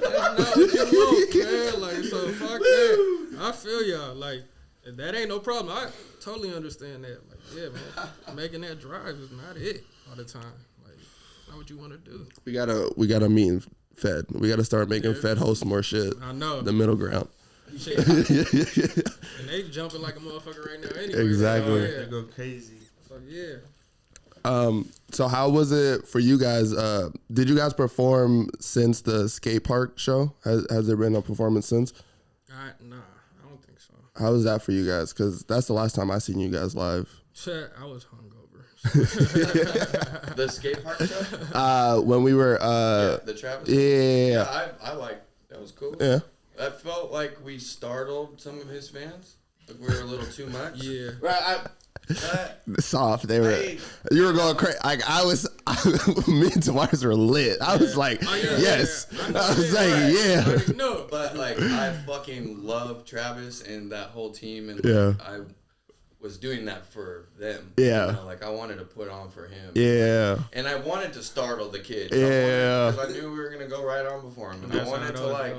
not what you want, man. Like, so fuck that. I feel y'all. Like, that ain't no problem. I totally understand that. Like, yeah, man. Making that drive is not it all the time. Like, not what you want to do. We gotta meet in Fed. We gotta start making Fed host more shit. I know. The middle ground. And they jumping like a motherfucker right now anyway. Exactly. They go crazy. So yeah. So how was it for you guys? Did you guys perform since the skate park show? Has there been a performance since? Nah, I don't think so. How was that for you guys? Because that's the last time I seen you guys live. Shit, I was hungover. The skate park show? When we were the Travis. Yeah. I like that was cool. Yeah. I felt like we startled some of his fans. Like we were a little too much. Yeah. Right. Soft. They were. You were going crazy. Like I was. Me and Tobias were lit. I was like, yes. Yeah. I was like, yeah. No, but like I fucking love Travis and that whole team, and yeah. I was doing that for them. Yeah. You know, like I wanted to put on for him. Yeah. And I wanted to startle the kids. Yeah. Because I knew we were gonna go right on before him, and I wanted to like.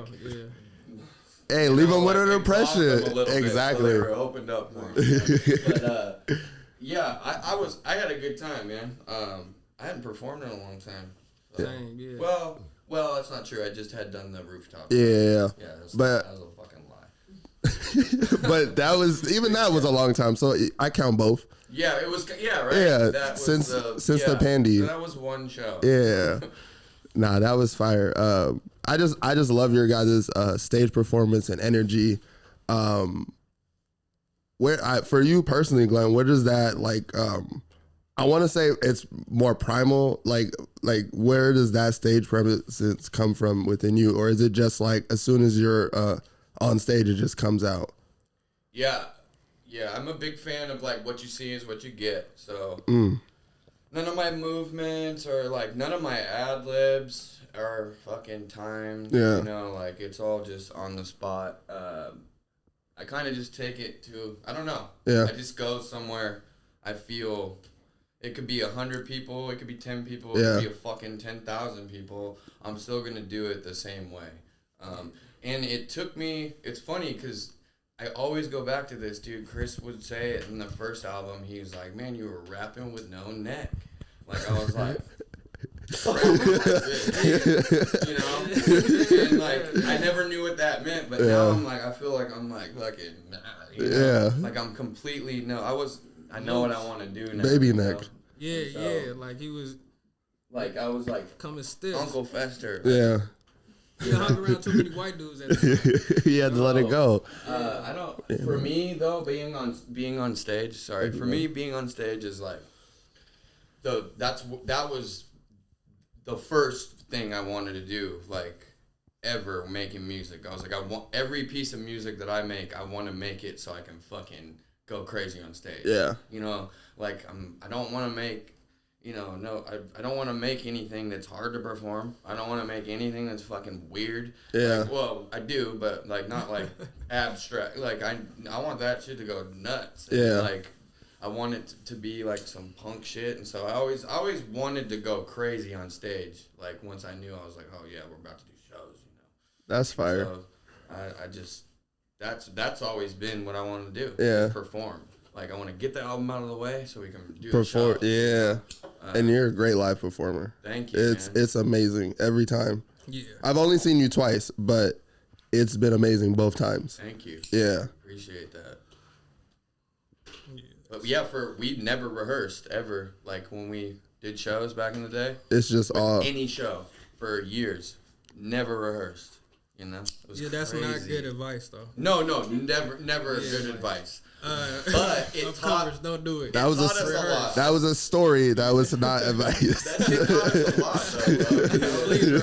Hey, leave them with an exhaust impression. them a little bit Exactly. so they were opened up more. But yeah, I had a good time, man. I hadn't performed in a long time. So. Same, yeah. Well, that's not true. I just had done the rooftop. Yeah. Yeah, that but was a fucking lie. but that was a long time. So I count both. Yeah, it was. Yeah, right. Yeah, That was since the pandy. That was one show. Yeah. Nah, that was fire. I just love your guys' stage performance and energy. For you personally, Glenn, where does that like? I want to say it's more primal. Like where does that stage presence come from within you, or is it just like as soon as you're on stage, it just comes out? Yeah, I'm a big fan of like what you see is what you get. So none of my movements or like none of my ad libs are fucking timed. Yeah, you know, like it's all just on the spot. I kind of just take it to I don't know. Yeah, I just go somewhere. I feel. It could be 100 people. It could be 10 people. It Yeah. could be a fucking 10,000 people. I'm still gonna do it the same way. And it took me. It's funny because I always go back to this, dude. Khris would say it in the first album. He was like, "Man, you were rapping with no neck." Like I was like, you know, and like I never knew what that meant, but now I'm like, I feel like I'm like fucking, you know? Like I'm completely I know what I want to do now. Baby neck. Know? Yeah, like he was. Like I was like coming stiff. Uncle Fester. Yeah. You hung around too many white dudes. He had to let it go. I don't. For me though, being on stage. Sorry, for me being on stage is like that was the first thing I wanted to do. Like ever making music, I was like, I want every piece of music that I make. I want to make it so I can fucking go crazy on stage. Yeah. You know, like I don't want to make, you know, I don't want to make anything that's hard to perform. I don't want to make anything that's fucking weird. Yeah. Like, well, I do, but like not like abstract. Like I want that shit to go nuts. And, yeah. Like I want it to be like some punk shit, and so I always wanted to go crazy on stage. Like once I knew, I was like, oh yeah, we're about to do shows. You know. That's fire. So I just. That's always been what I want to do. Yeah. Perform. Like I want to get the album out of the way so we can do perform. a show. Yeah. And you're a great live performer. Thank you. It's amazing every time. Yeah. I've only seen you twice, but it's been amazing both times. Thank you. Yeah. Appreciate that. Yeah. But yeah, we never rehearsed ever. Like when we did shows back in the day. It's just all any show for years, never rehearsed. You know, that's crazy. Not good advice though. No, never good advice. But it taught. Don't do it. That was a story. That was not advice. That shit taught us a lot, though. You know?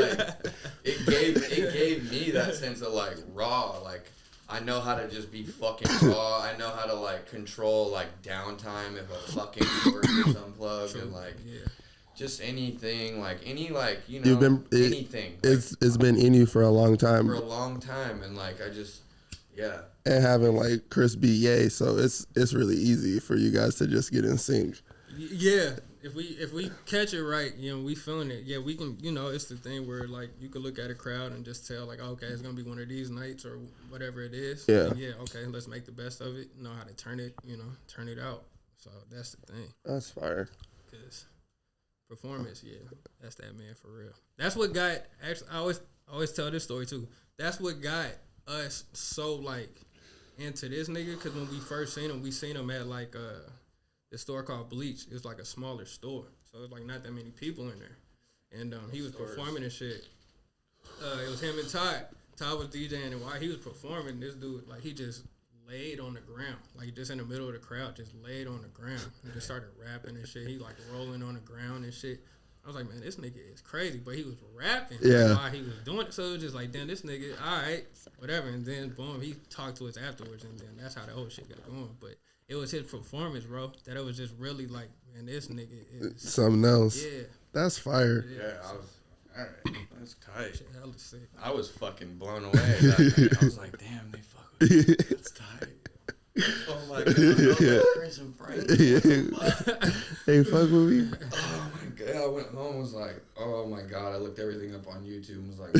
Like, it gave me that sense of like raw. Like I know how to just be fucking raw. I know how to like control like downtime if a fucking work is unplugged and like. Yeah. Just anything, like any, like you know, anything. It's been in you for a long time. For a long time, and like I just, yeah. And having like Khris be Ye, so it's really easy for you guys to just get in sync. Yeah, if we catch it right, you know, we feeling it. Yeah, we can. You know, it's the thing where like you could look at a crowd and just tell like, okay, it's gonna be one of these nights or whatever it is. Yeah. And yeah. Okay, let's make the best of it. Know how to turn it. You know, turn it out. So that's the thing. That's fire. 'Cause performance, yeah, that's that man for real. That's what got. Actually, I always tell this story too. That's what got us so like into this nigga. Because when we first seen him, we seen him at like this store called Bleach. It was like a smaller store, so it was like not that many people in there. And he was performing and shit. It was him and Todd. Todd was DJing, and while he was performing, this dude like he just laid on the ground, like just in the middle of the crowd, just laid on the ground and just started rapping and shit. He like rolling on the ground and shit. I was like, man, this nigga is crazy, but he was rapping while he was doing it. So it was just like, damn, this nigga, all right, whatever. And then boom, he talked to us afterwards, and then that's how the whole shit got going. But it was his performance, bro, that it was just really like, man, this nigga is something else. Yeah, that's fire. Yeah, I was. All right, that's tight. Shit, hella sick. I was fucking blown away. I was like, damn, they fuck with me. That's tight. Oh my god, Khris and Frank. Hey, fuck with me. Oh my god, I went home and was like, oh my god, I looked everything up on YouTube and was like,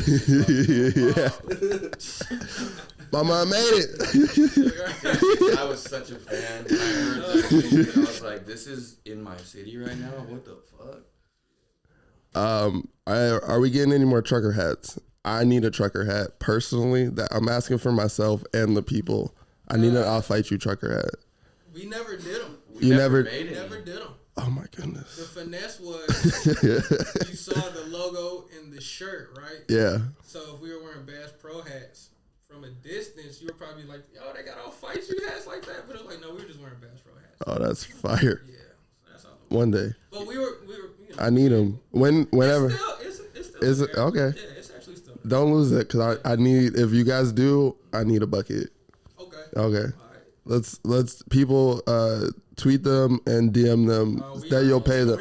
Mama, I made it. I was such a fan. I heard this music and I was like, this is in my city right now? What the fuck? Are we getting any more trucker hats? I need a trucker hat personally. That I'm asking for myself and the people. I need an I'll fight you trucker hat. We never did them. You never made it. Never did them. Oh my goodness. The finesse was you saw the logo in the shirt, right? Yeah. So if we were wearing Bass Pro hats from a distance, you were probably like, "Yo, they got all fight you hats like that." But it was like, no, we were just wearing Bass Pro hats. Oh, that's fire. Yeah, so that's all. One day. But we were. You know, I need them. Whenever. It's still Is it there. okay? Yeah, it's actually still there. Don't lose it, cause I need. If you guys do, I need a bucket. Okay. Okay. All right. Let's people tweet them and DM them that you'll pay them.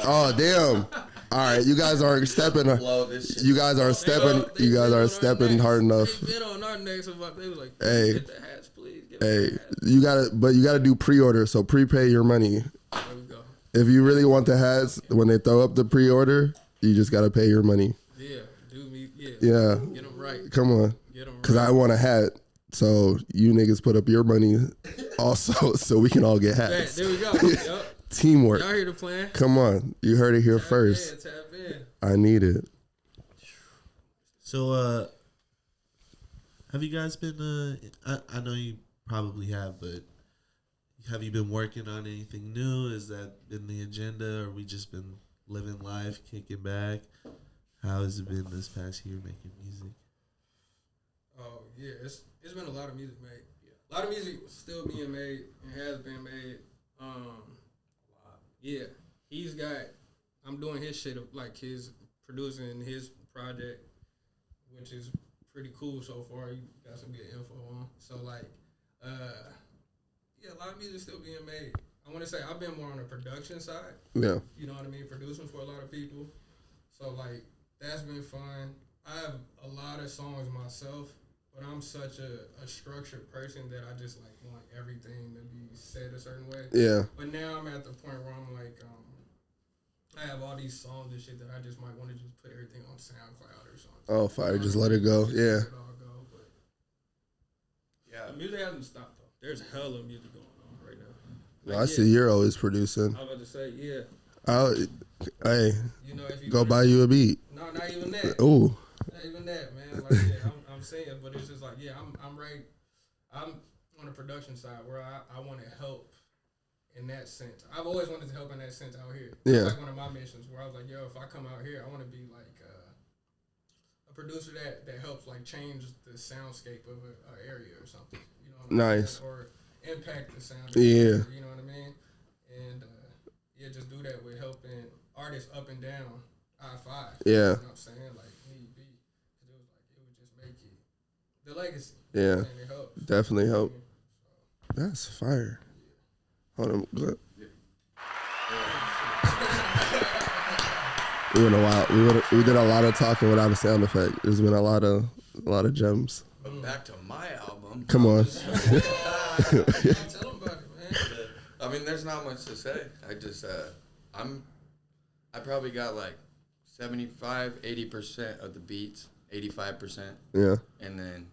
Oh damn! All right, you guys aren't stepping. You guys aren't stepping. You guys aren't stepping hard enough. They been on our necks about. They was like, Hey. get the hats, please. Get Hey, the hats. you gotta do pre-order. So prepay your money. There we go. If you really want the hats, when they throw up the pre-order, you just gotta pay your money. Yeah, do me. Yeah. Yeah, Get them right. come on, Get them right. cause I want a hat. So you niggas put up your money also, so we can all get Yeah, hats. there we go. Yep. Teamwork. Y'all hear the plan? Come on, you heard it here first. Tap in. I need it. So, have you guys been? I know you probably have, but have you been working on anything new? Has that been the agenda, or we just been living life, kicking back? How has it been this past year making music? Oh yeah, it's been a lot of music made. A lot of music still being made and has been made. Yeah, I'm doing his shit like his producing his project, which is pretty cool so far. You got some good info on. So like, yeah, a lot of music still being made. I want to say I've been more on the production side. Yeah. You know what I mean? Producing for a lot of people. So like that's been fun. I have a lot of songs myself. But I'm such a structured person that I just like want everything to be said a certain way. Yeah. But now I'm at the point where I'm like, I have all these songs and shit that I just might want to just put everything on SoundCloud or something. Oh, fire! Just let it go. Just Yeah. let it all go. But Yeah. the music hasn't stopped though. There's hella music going on right now. No, I see you're always producing. I was about to say, yeah. Hey, You know, if you go buy you a beat. No, not even that. Ooh. Not even that, man. Like, yeah, I'm saying, but it's just like, yeah, I'm right. I'm on the production side where I want to help in that sense. I've always wanted to help in that sense out here. Yeah. It's like one of my missions where I was like, yo, if I come out here, I want to be like a producer that helps like change the soundscape of an area or something. You know what I mean? Nice. Or impact the sound. Yeah. You know what I mean? And yeah, just do that with helping artists up and down I-5. Yeah. You know what I'm saying? Like, need be. Because it was like, it would just make it the legacy. Yeah. You know what I'm saying? It helps. Definitely help. That's fire. Hold on. Look. We went a while. We did a lot of talking without a sound effect. There's been a lot of gems. But back to my album. Come on. Tell them about it, man. I mean, there's not much to say. I just, I probably got like 75, 80% of the beats, 85%. Yeah. And then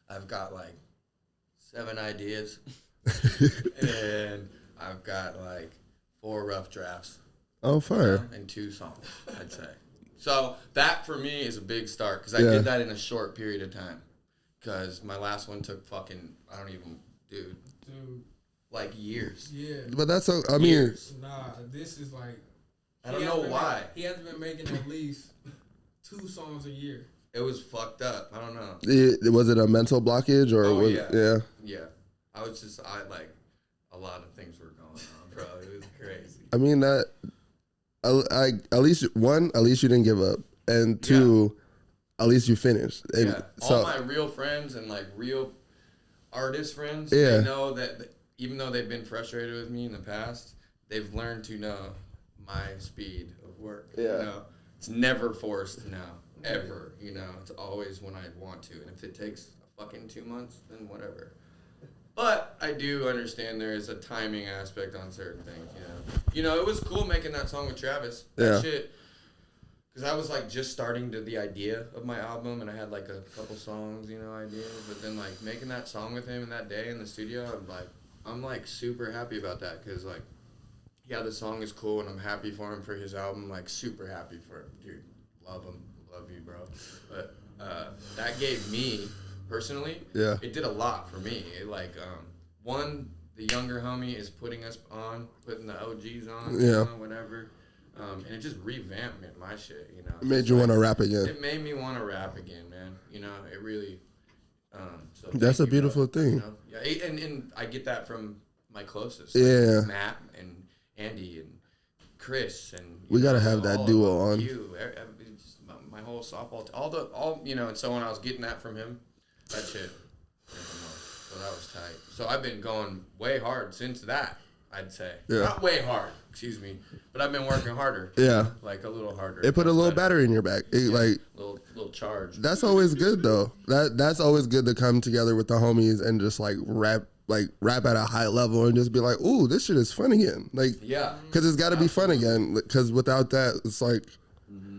I've got like 7 ideas. And I've got like 4 rough drafts. Oh, fire. And 2 songs, I'd say. So that for me is a big start because I Yeah. did that in a short period of time. Because my last one took dude, like years. Yeah. But that's I mean, Years. Nah, this is like. I don't know why. He hasn't been making at least 2 songs a year. It was fucked up. I don't know. was it a mental blockage or Oh, was yeah. yeah? I like a lot of things were going on, bro. It was crazy. I mean that. At least you didn't give up, and 2, at least you finished. And Yeah. so, All my real friends and like real artist friends, Yeah. they know that even though they've been frustrated with me in the past, they've learned to know my speed of work. Yeah. You know, it's never forced now, ever. You know, it's always when I want to. And if it takes a fucking 2 months, then whatever. But I do understand there is a timing aspect on certain things, you know. You know, it was cool making that song with Travis. That shit. Because I was, like, just starting to the idea of my album, and I had, like, a couple songs, you know, ideas. But then, like, making that song with him in that day in the studio, I'm super happy about that. Because, like, yeah, the song is cool, and I'm happy for him for his album. Like, super happy for him. Dude, love him. Love you, bro. But that gave me... Personally, it did a lot for me. It one, the younger homie is putting the OGs on, whatever. And it just revamped my shit, you know. It made you want to rap again. It made me want to rap again, man. You know, it really. So that's a beautiful thing. You know? Yeah, and I get that from my closest. Yeah. Matt and Andy and Khris and. We gotta have that duo on. My whole softball, all you know, and so when I was getting that from him. That shit. So that was tight. So I've been going way hard since that, I'd say. Yeah. Not way hard, excuse me. But I've been working harder. Yeah. Like a little harder. It put a little battery in your back. Little charge. That's always good though. That's always good to come together with the homies and just rap at a high level and just be like, ooh, this shit is fun again. Like, yeah. Because it's got to be fun again. Because without that, it's like,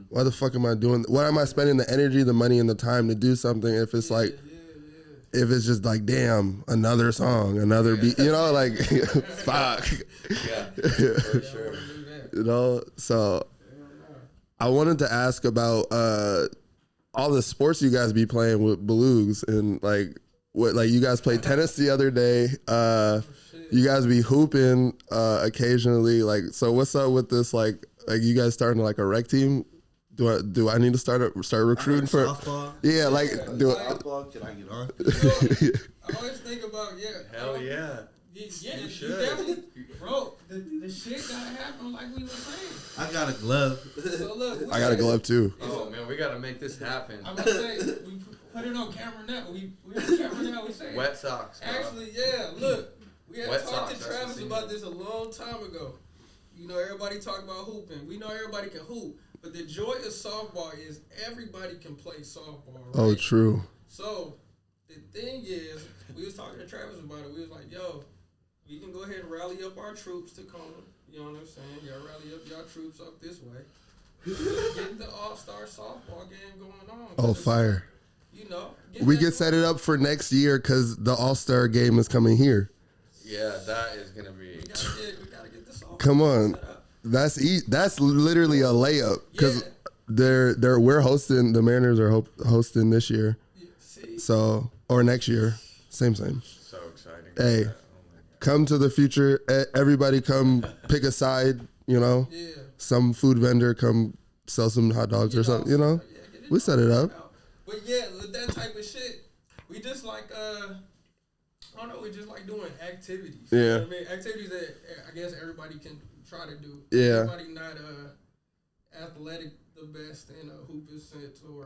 why the fuck am I doing? Why am I spending the energy, the money, and the time to do something if it's like, if it's just like, damn, another song, another beat, you know, like, fuck. Yeah, for sure. You know, so I wanted to ask about all the sports you guys be playing with Belugs and like you guys played tennis the other day. You guys be hooping occasionally. Like, so what's up with this? Like you guys starting like a rec team? Do I need to start recruiting for softball? Yeah, like softball. Can I get on? I always think about hell yeah. Yeah, you definitely, bro. The shit gotta happen like we were saying. I got a glove. So look, I got a glove too. Oh man, we gotta make this happen. I'm gonna say we put it on camera now. We on camera now. We say wet socks. Bro. Actually, yeah. Look, we had talked to Travis about this a long time ago. You know, everybody talk about hooping. We know everybody can hoop. But the joy of softball is everybody can play softball, right? Oh, true. So, the thing is, we was talking to Travis about it. We was like, yo, we can go ahead and rally up our troops to Tacoma. You know what I'm saying? Y'all rally up y'all troops up this way. Get the all-star softball game going on. Oh, fire. You know. We can set it up for next year because the all-star game is coming here. Yeah, that is going to be. We gotta get the softball. Come on. That's literally a layup because we're hosting, the Mariners are hosting this year, so or next year, same. So exciting! Hey, come to the future. Everybody, come pick a side. You know, some food vendor come sell some hot dogs or something. You know, we set it up. But yeah, with that type of shit, we just like I don't know, we just like doing activities. Yeah, you know what I mean, activities that I guess everybody can try to do. Yeah. Everybody not athletic the best in a hooping sense or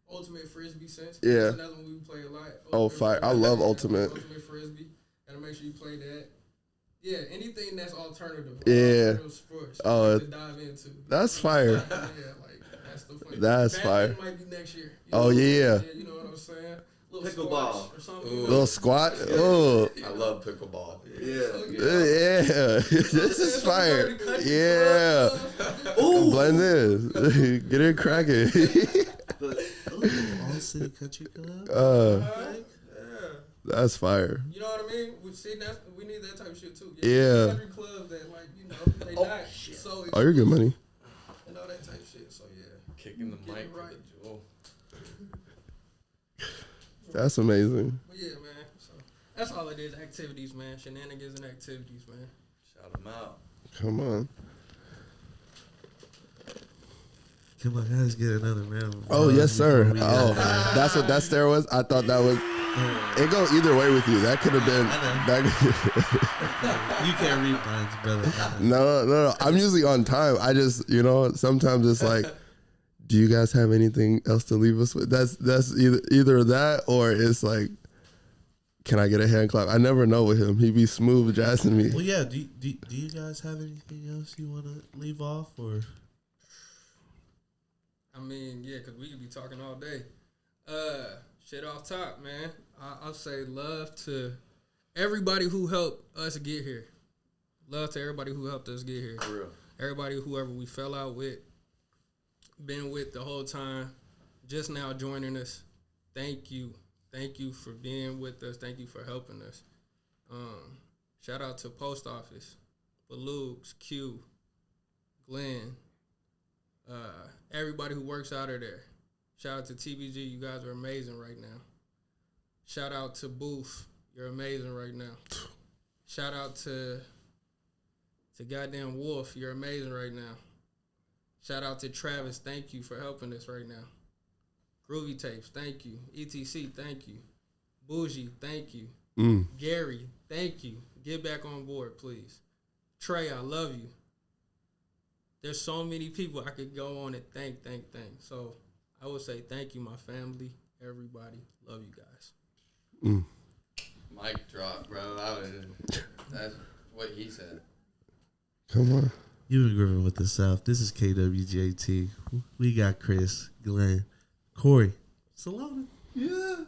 ultimate frisbee sense. Yeah. That's another one we play a lot. Oh, fire. I love ultimate. Ultimate frisbee. Gotta make sure you play that. Yeah, anything that's alternative. Yeah. Alternative sports. Oh, to dive into. That's fire. Yeah, like that's the fun. That's Badminton fire. might be next year. Oh, yeah. You know what I'm saying? Pickleball. Or something. Little squat. Oh. I love pickleball. Yeah. This is fire. Yeah. Ooh. Blend in. Get it cracking. All City Country Club. That's fire. You know what I mean? We need that type of shit too. Yeah. Country clubs that they not so. Oh, you're good money. And all that type of shit. So yeah. Kicking the mic right. That's amazing. But yeah, man. So that's all it is. Activities, man. Shenanigans and activities, man. Shout them out. Come on. Come on, guys, get another round. Oh, yes, sir. Oh, that's what that stare was? I thought that was... It go either way with you. That could have been... You can't read minds, brother. No. I'm usually on time. I just, sometimes it's like... Do you guys have anything else to leave us with? That's either that or it's like, can I get a hand clap? I never know with him. He be smooth jazzing me. Well, yeah. Do you guys have anything else you want to leave off or? I mean, yeah, because we could be talking all day. Shit off top, man. I'll say love to everybody who helped us get here. Love to everybody who helped us get here. For real. Everybody, whoever we fell out with, been with the whole time, just now joining us. Thank you. Thank you for being with us. Thank you for helping us. Shout out to Post Office, Belugs, Q, Glenn, everybody who works out of there. Shout out to TBG. You guys are amazing right now. Shout out to Booth. You're amazing right now. Shout out to goddamn Wolf. You're amazing right now. Shout out to Travis. Thank you for helping us right now. Groovy Tapes. Thank you. ETC. Thank you. Bougie. Thank you. Gary. Thank you. Get back on board, please. Trey, I love you. There's so many people I could go on and thank. So I would say thank you, my family, everybody. Love you guys. Mic drop, bro. That's what he said. Come on. You've been grooving with the South. This is KWJT. We got Khris, Glenn, Corey, Solana. Yeah.